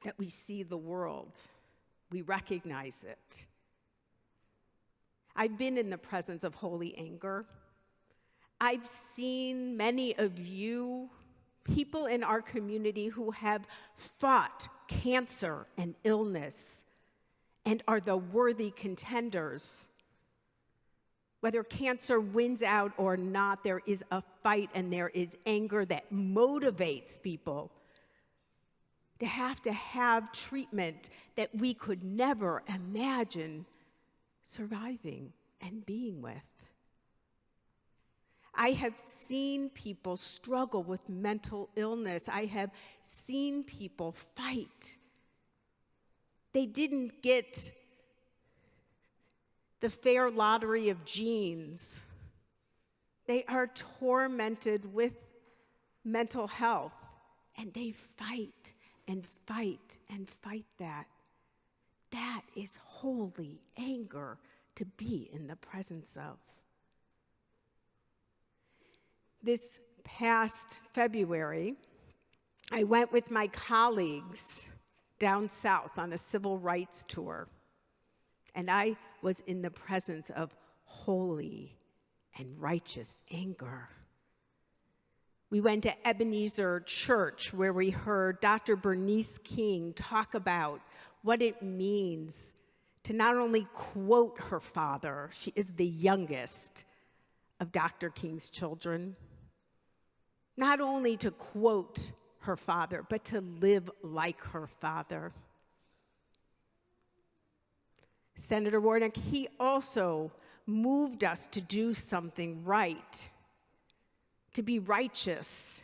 that we see the world, we recognize it. I've been in the presence of holy anger. I've seen many of you, people in our community who have fought cancer and illness and are the worthy contenders. Whether cancer wins out or not, there is a fight and there is anger that motivates people to have treatment that we could never imagine surviving and being with. I have seen people struggle with mental illness. I have seen people fight. They didn't get the fair lottery of genes. They are tormented with mental health, and they fight and fight and fight that. That is holy anger to be in the presence of. This past February, I went with my colleagues down south on a civil rights tour, and I was in the presence of holy and righteous anger. We went to Ebenezer Church, where we heard Dr. Bernice King talk about what it means to not only quote her father, she is the youngest of Dr. King's children, not only to quote her father, but to live like her father. Senator Warnock, he also moved us to do something right, to be righteous,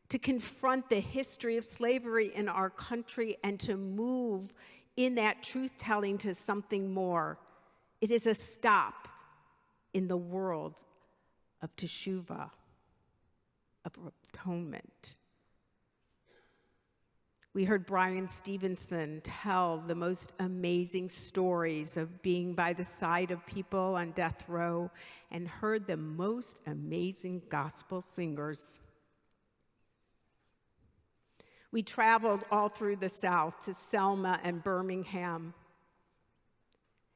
to confront the history of slavery in our country, and to move in that truth-telling to something more. It is a stop in the world of teshuvah, of atonement. We heard Brian Stevenson tell the most amazing stories of being by the side of people on death row, and heard the most amazing gospel singers. We traveled all through the South to Selma and Birmingham,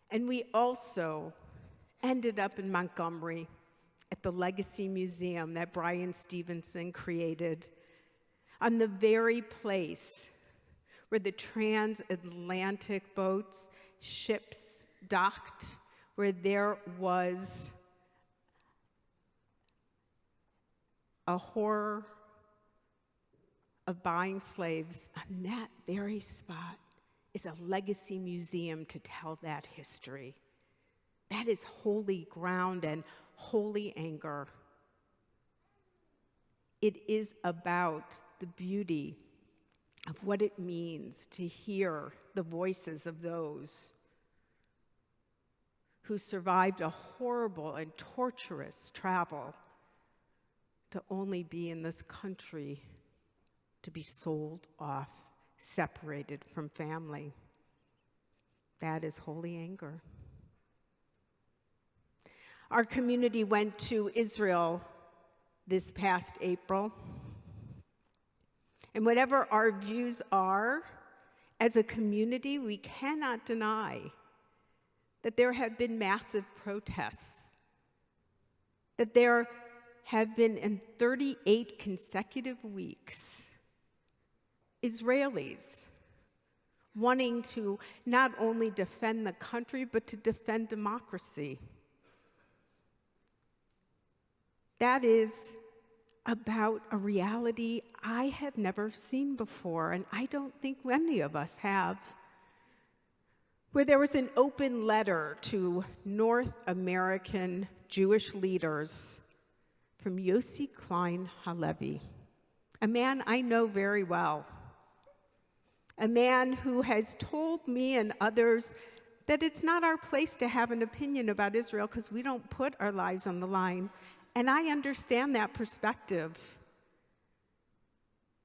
and we also ended up in Montgomery at the Legacy Museum that Brian Stevenson created, on the very place where the transatlantic boats, ships docked, where there was a horror of buying slaves. On that very spot is a legacy museum to tell that history. That is holy ground and holy anger. It is about the beauty of what it means to hear the voices of those who survived a horrible and torturous travel to only be in this country, to be sold off, separated from family. That is holy anger. Our community went to Israel this past April. And whatever our views are, as a community, we cannot deny that there have been massive protests, that there have been in 38 consecutive weeks, Israelis wanting to not only defend the country, but to defend democracy. That is about a reality I have never seen before, and I don't think many of us have, where there was an open letter to North American Jewish leaders from Yossi Klein Halevi, a man I know very well, a man who has told me and others that it's not our place to have an opinion about Israel because we don't put our lives on the line. And I understand that perspective.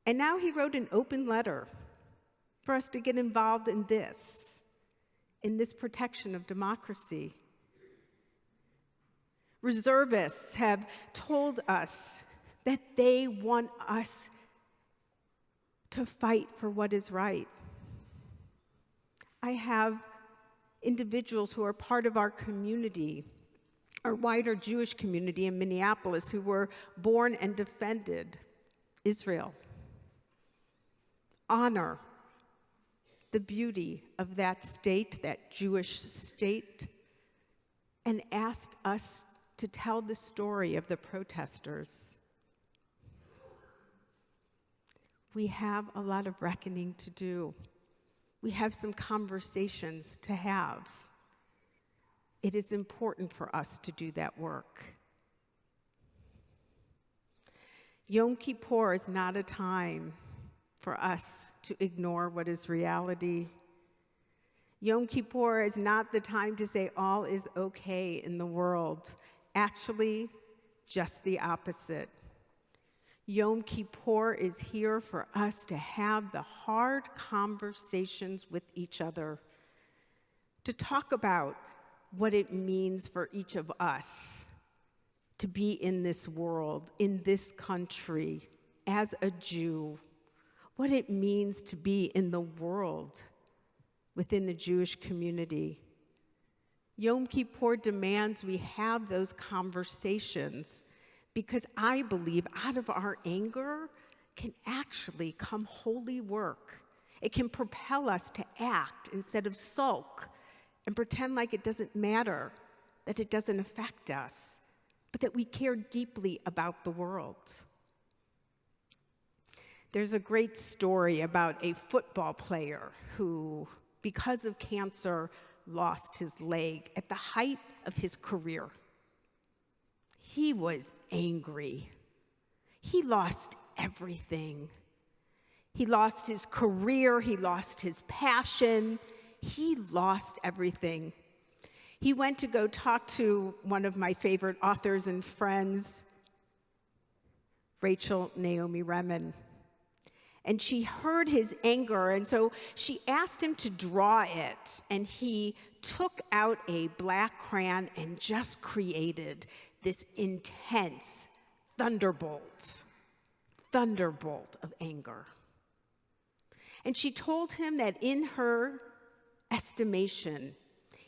And now he wrote an open letter for us to get involved in this protection of democracy. Reservists have told us that they want us to fight for what is right. I have individuals who are part of our community, our wider Jewish community in Minneapolis, who were born and defended Israel. Honor the beauty of that state, that Jewish state, and asked us to tell the story of the protesters. We have a lot of reckoning to do. We have some conversations to have. It is important for us to do that work. Yom Kippur is not a time for us to ignore what is reality. Yom Kippur is not the time to say all is okay in the world. Actually, just the opposite. Yom Kippur is here for us to have the hard conversations with each other, to talk about what it means for each of us to be in this world, in this country, as a Jew, what it means to be in the world within the Jewish community. Yom Kippur demands we have those conversations because I believe out of our anger can actually come holy work. It can propel us to act instead of sulk and pretend like it doesn't matter, that it doesn't affect us, but that we care deeply about the world. There's a great story about a football player who, because of cancer, lost his leg at the height of his career. He was angry. He lost everything. He lost his career, he lost his passion, he lost everything. He went to go talk to one of my favorite authors and friends, Rachel Naomi Remen. And she heard his anger, and so she asked him to draw it. And he took out a black crayon and just created this intense thunderbolt of anger. And she told him that in her estimation,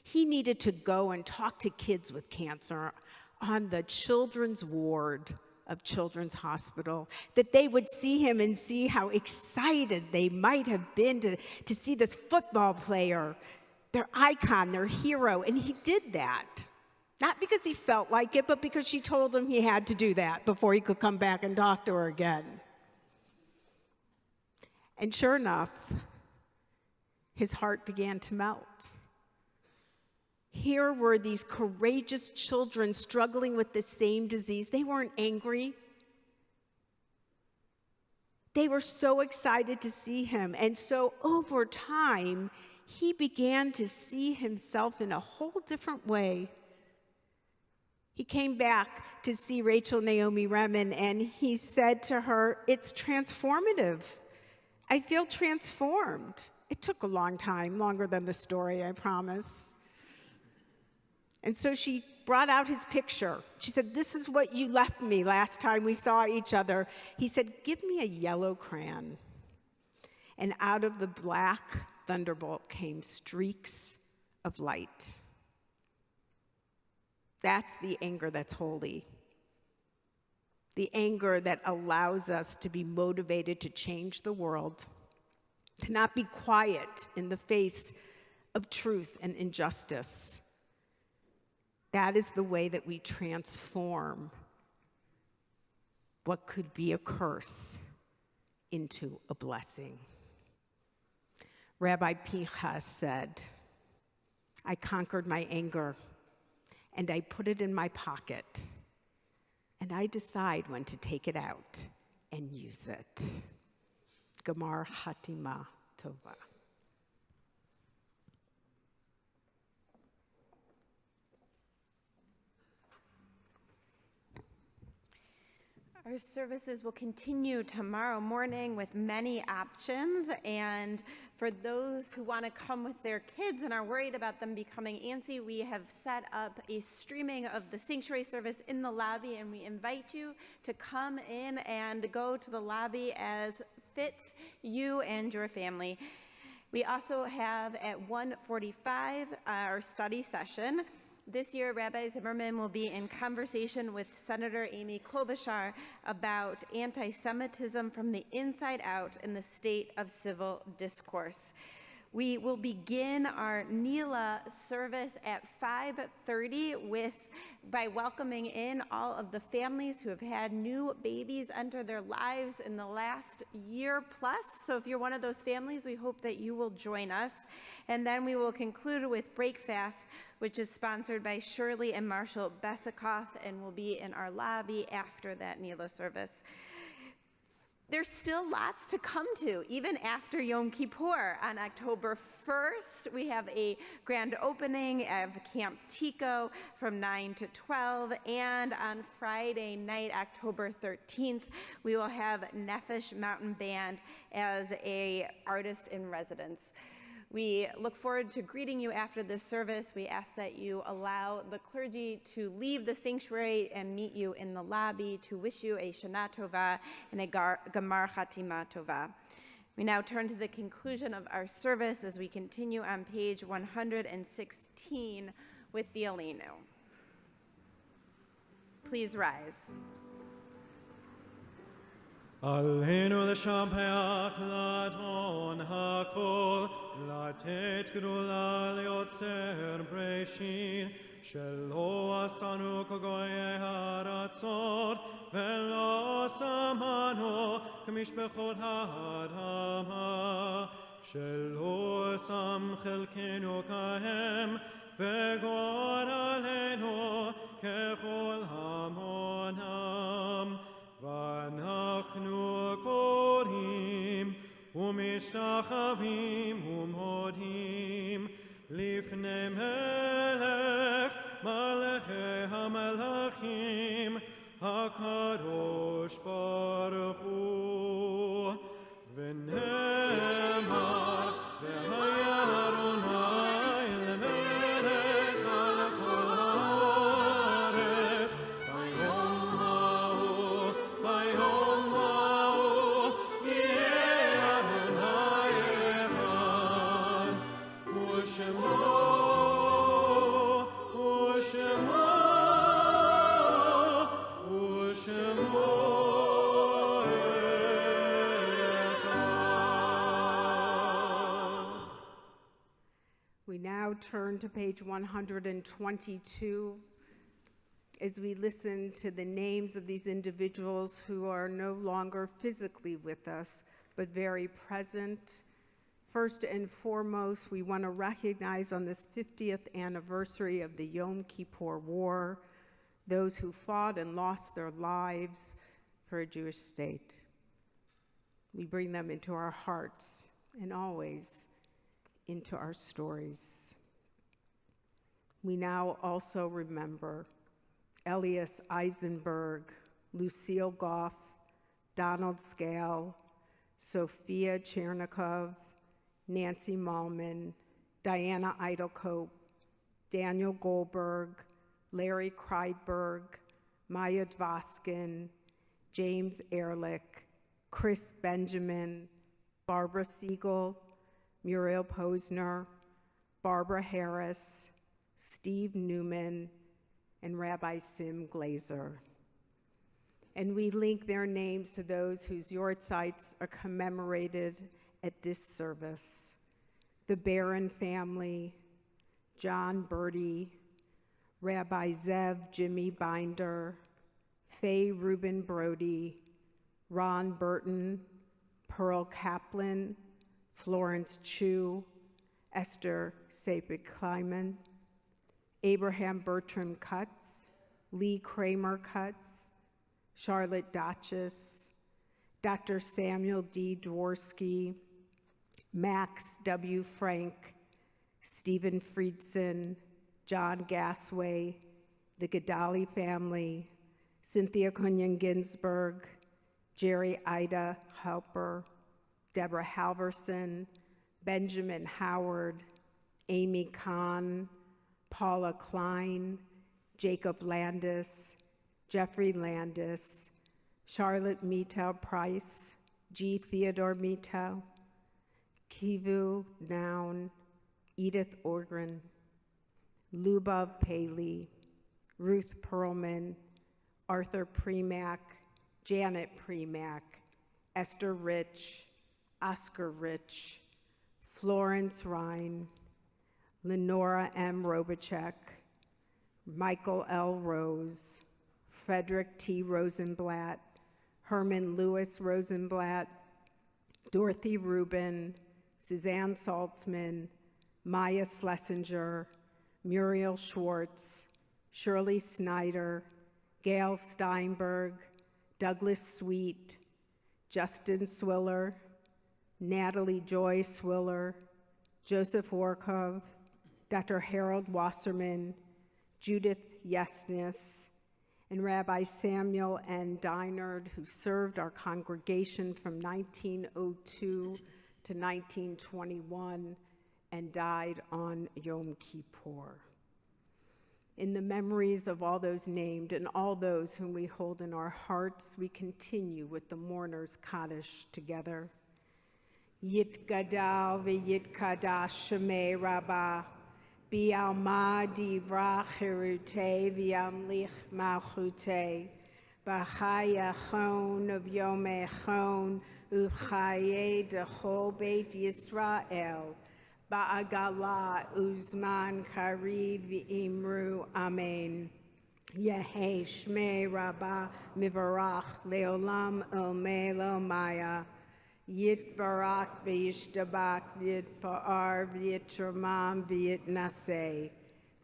he needed to go and talk to kids with cancer on the children's ward of Children's Hospital, that they would see him and see how excited they might have been to see this football player, their icon, their hero, and he did that. Not because he felt like it, but because she told him he had to do that before he could come back and talk to her again. And sure enough, his heart began to melt. Here were these courageous children struggling with the same disease. They weren't angry. They were so excited to see him. And so over time, he began to see himself in a whole different way. He came back to see Rachel Naomi Remen, and he said to her, "It's transformative. I feel transformed." It took a long time, longer than the story, I promise. And so she brought out his picture. She said, "This is what you left me last time we saw each other." He said, "Give me a yellow crayon." And out of the black thunderbolt came streaks of light. That's the anger that's holy. The anger that allows us to be motivated to change the world, to not be quiet in the face of truth and injustice. That is the way that we transform what could be a curse into a blessing. Rabbi Pinchas said, I conquered my anger and I put it in my pocket, and I decide when to take it out and use it. Gemar Hatima Tova. Our services will continue tomorrow morning with many options, and for those who want to come with their kids and are worried about them becoming antsy, we have set up a streaming of the sanctuary service in the lobby, and we invite you to come in and go to the lobby as fits you and your family. We also have at 1:45 our study session. This year, Rabbi Zimmerman will be in conversation with Senator Amy Klobuchar about anti-Semitism from the inside out in the state of civil discourse. We will begin our Nila service at 5:30 by welcoming in all of the families who have had new babies enter their lives in the last year plus. So if you're one of those families, we hope that you will join us. And then we will conclude with Breakfast, which is sponsored by Shirley and Marshall Besikoff and will be in our lobby after that Nila service. There's still lots to come to, even after Yom Kippur. On October 1st, we have a grand opening of Camp Tico from 9 to 12, and on Friday night, October 13th, we will have Nefesh Mountain Band as a artist in residence. We look forward to greeting you after this service. We ask that you allow the clergy to leave the sanctuary and meet you in the lobby to wish you a Shana Tova and a Gamar Chatima Tova. We now turn to the conclusion of our service as we continue on page 116 with the Alinu. Please rise. עלינו לשבח לאדון הכל, לתת גדולה ליוצר בראשית, שלא עשנו כגויי הארצות, ולא שמנו כמשפחות האדמה, שלא שם חלקנו כהם, וגורלנו ככל המונם. ואנחנו קוראים ומשתחווים ומודים לפני מלך מלכי המלכים הקדוש ברוך הוא ונאמר והיה אדוני למלך על כל הארץ ביום ההוא ביום ההוא יהיה אדוני אחד ושמו We now turn to page 122 as we listen to the names of these individuals who are no longer physically with us, but very present. First and foremost, we want to recognize on this 50th anniversary of the Yom Kippur War, those who fought and lost their lives for a Jewish state. We bring them into our hearts and always into our stories. We now also remember Elias Eisenberg, Lucille Goff, Donald Scale, Sophia Chernikov, Nancy Malman, Diana Eidelcope, Daniel Goldberg, Larry Kreidberg, Maya Dvoskin, James Ehrlich, Chris Benjamin, Barbara Siegel, Muriel Posner, Barbara Harris, Steve Newman, and Rabbi Sim Glazer. And we link their names to those whose yortzites are commemorated at this service. The Barron family, John Birdie, Rabbi Zev Jimmy Binder, Faye Rubin Brody, Ron Burton, Pearl Kaplan, Florence Chu, Esther Sapik-Kleiman, Abraham Bertram Cutts, Lee Kramer Cutts, Charlotte Dotchis, Dr. Samuel D. Dworsky, Max W. Frank, Stephen Friedson, John Gasway, the Gadali family, Cynthia Kunyan Ginsburg, Jerry Ida Halper, Deborah Halverson, Benjamin Howard, Amy Kahn, Paula Klein, Jacob Landis, Jeffrey Landis, Charlotte Mito Price, G. Theodore Mito, Kivu Noun, Edith Orgren, Lubov Paley, Ruth Perlman, Arthur Premack, Janet Premack, Esther Rich, Oscar Rich, Florence Rhine, Lenora M. Robachek, Michael L. Rose, Frederick T. Rosenblatt, Herman Lewis Rosenblatt, Dorothy Rubin, Suzanne Saltzman, Maya Schlesinger, Muriel Schwartz, Shirley Snyder, Gail Steinberg, Douglas Sweet, Justin Swiller, Natalie Joy Swiller, Joseph Workov, Dr. Harold Wasserman, Judith Yesnis, and Rabbi Samuel N. Dinard, who served our congregation from 1902 to 1921 and died on Yom Kippur. In the memories of all those named and all those whom we hold in our hearts, we continue with the mourners' Kaddish together. Yitgadal v'yitkadash shemei Rabbah, Bi'alma divra chirute v'yamlich malchute, B'chayachon of Yomechon u'chaye dechol Beit Yisrael, Ba'agala uzman kariv v'imru amen. Yehe shmei Rabbah mivarach leolam el maya. Yitbarak v'yishtabak v'yitpa'ar v'yitramam v'yitnaseh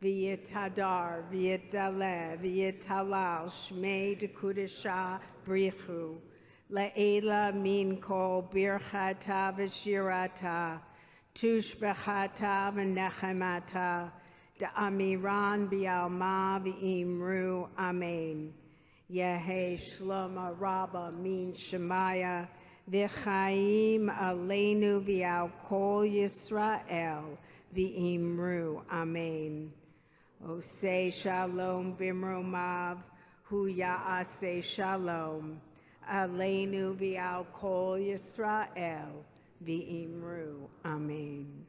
v'yithadar v'yitdaleh v'yithalal shmei dekudesha brichu le'ela min kol birchata v'shirata tushbechata v'nechemata da'amiran bi'alma v'imru amen. Yehe shloma rabba min shemaya V'chaim aleinu v'al kol Yisrael v'imru amen. Osei shalom bimromav hu ya'aseh shalom aleinu v'al kol Yisrael v'imru amen.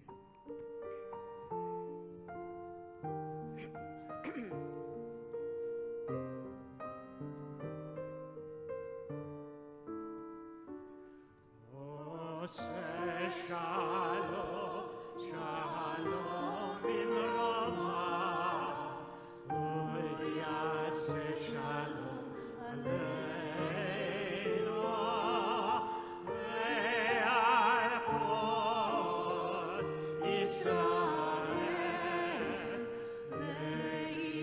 Shalom, shalom bimrama, uyase shalom aleinu, ve'al kol Yisrael, ve'imru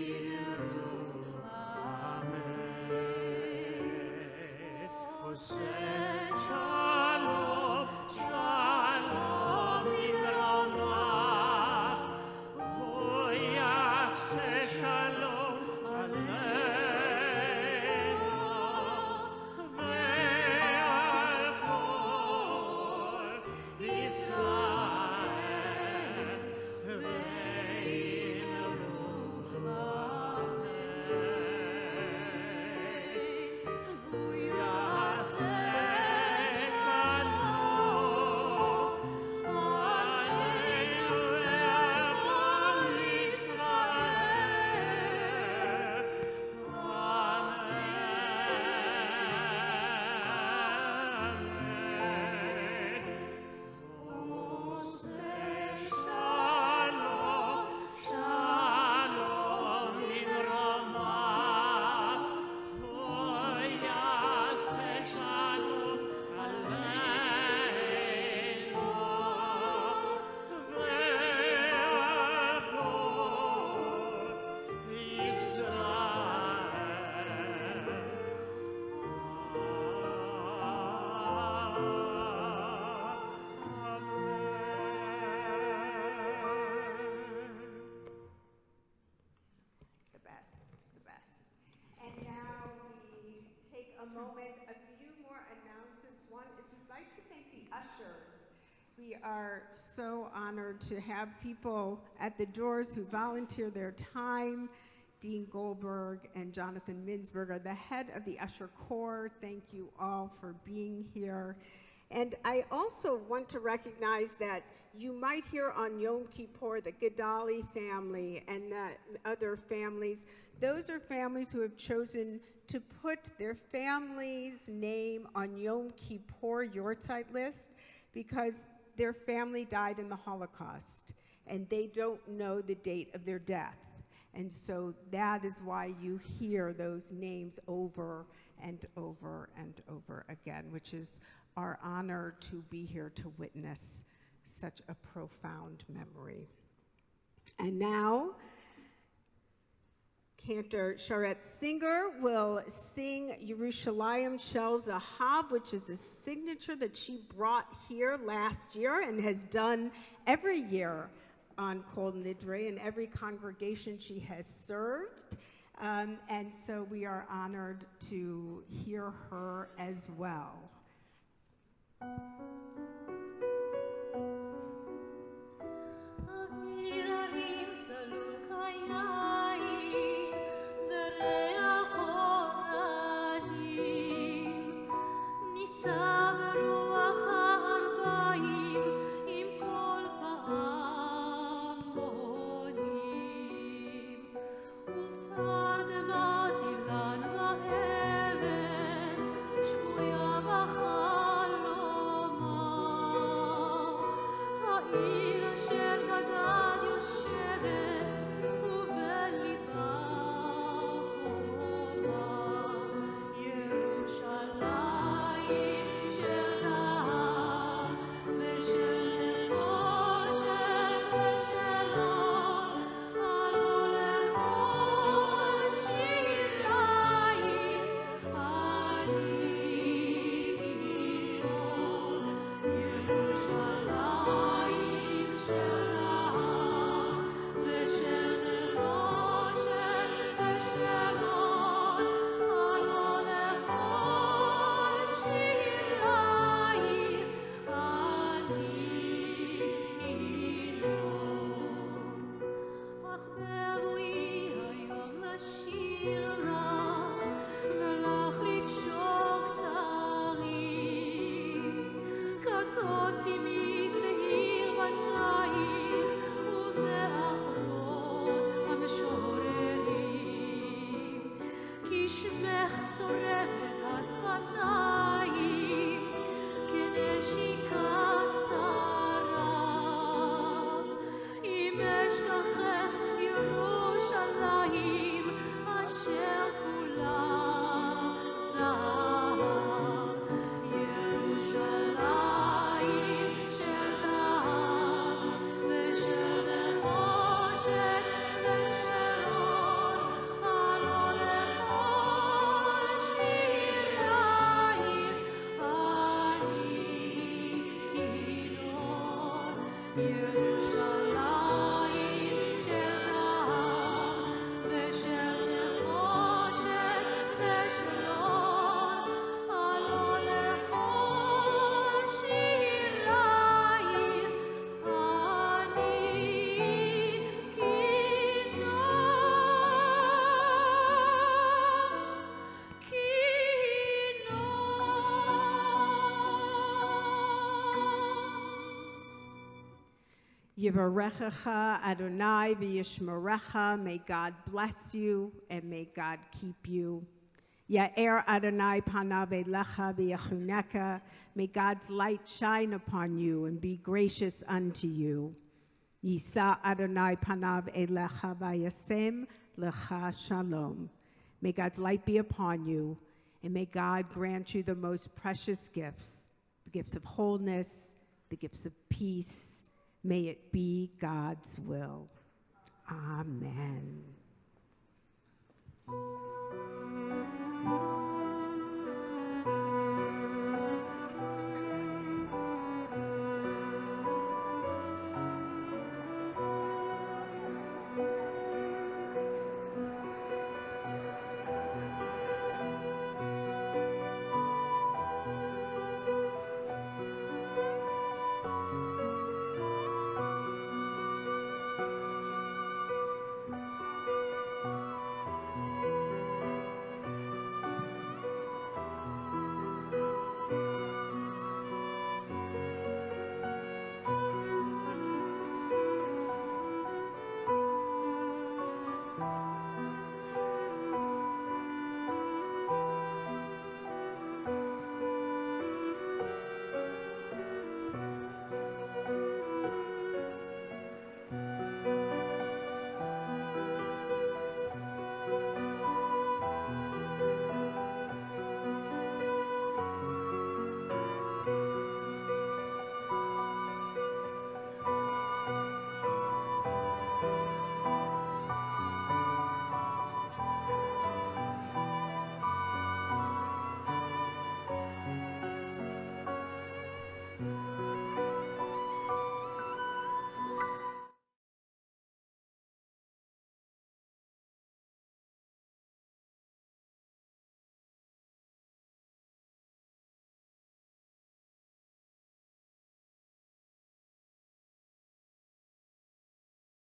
amen. Oseh shalom, shalom. are so honored to have people at the doors who volunteer their time. Dean Goldberg and Jonathan Minsberger, the head of the Usher Corps. Thank you all for being here. And I also want to recognize that you might hear on Yom Kippur the Gedali family and the other families. Those are families who have chosen to put their family's name on Yom Kippur Yortzeit list because their family died in the Holocaust and they don't know the date of their death. And so that is why you hear those names over and over and over again, which is our honor to be here to witness such a profound memory. And now, Cantor Sharet Singer will sing Yerushalayim Shel Zahav, which is a signature that she brought here last year and has done every year on Kol Nidre in every congregation she has served. And so we are honored to hear her as well. Yivarechecha Adonai v'yishmerecha. May God bless you and may God keep you. Ya'er Adonai panav elecha v'yachuneka. May God's light shine upon you and be gracious unto you. Yisa Adonai panav elecha v'yasem lecha shalom. May God's light be upon you and may God grant you the most precious gifts, the gifts of wholeness, the gifts of peace. May it be God's will. Amen.